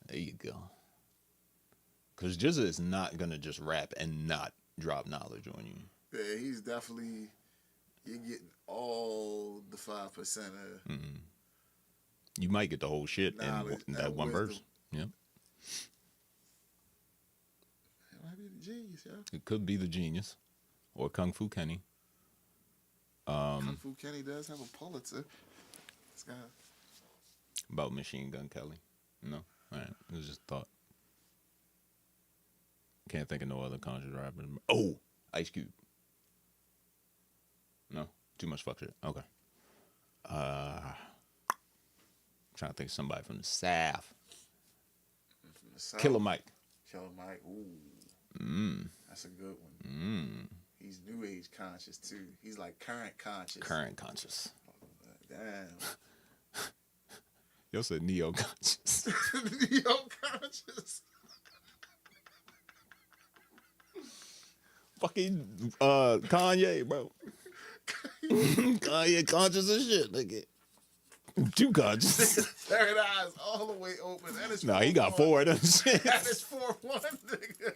There you go. Because Jizza is not going to just rap and not drop knowledge on you. Yeah, he's definitely, you're getting all the 5% of. You might get the whole shit Knowledge in that and one wisdom. verse. Yeah. It might be the genius, yo. It could be the genius. Or Kung Fu Kenny. Kung Fu Kenny does have a Pulitzer. This guy. About Machine Gun Kelly. No? All right. It was just a thought. Can't think of no other conscious rapper. Oh! Ice Cube. No? Too much fuck shit. Okay. Trying to think of somebody from the South. From the South. Killer Mike. Killer Mike. Ooh. That's a good one. He's new age conscious, too. He's like current conscious. Current conscious. Damn. Yo said neo conscious. Neo conscious. Fucking Kanye, bro. Kanye conscious as shit, nigga. Too conscious. Third eye's all the way open. That is Nah, he got 4 of them shit. That is 4-1, nigga.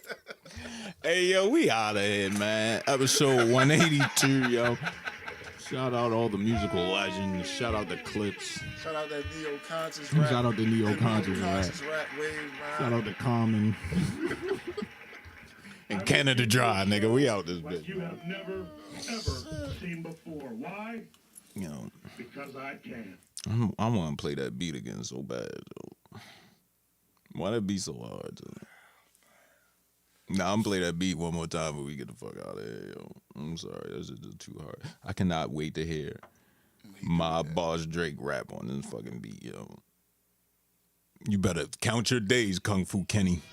Hey, yo, we out of here, man. Episode 182, yo. Shout out all the musical legends. Shout out the clips. Shout out that neo-conscious rap. Shout out the neo-conscious rap. rap wave, man. Shout out to Common. And Canada Dry, nigga. We out this Like bitch. you have never, ever seen before. Why? You know, Because I can. I want to play that beat again so bad, though. Why that beat so hard? Nah, I'm play that beat one more time before we get the fuck out of here, yo. I'm sorry, that's just too hard. I cannot wait to hear my boss Drake rap on this fucking beat, yo. You better count your days, Kung Fu Kenny.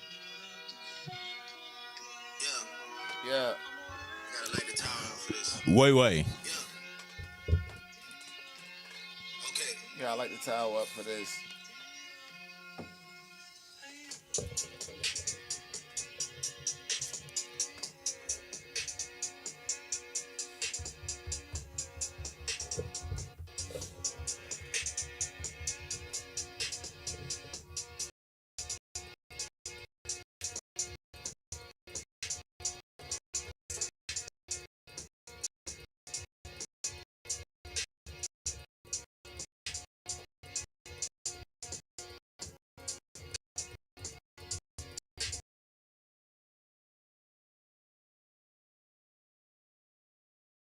Yeah. Gotta lay the towel out for this. Way. Okay. Yeah, I like the towel up for this.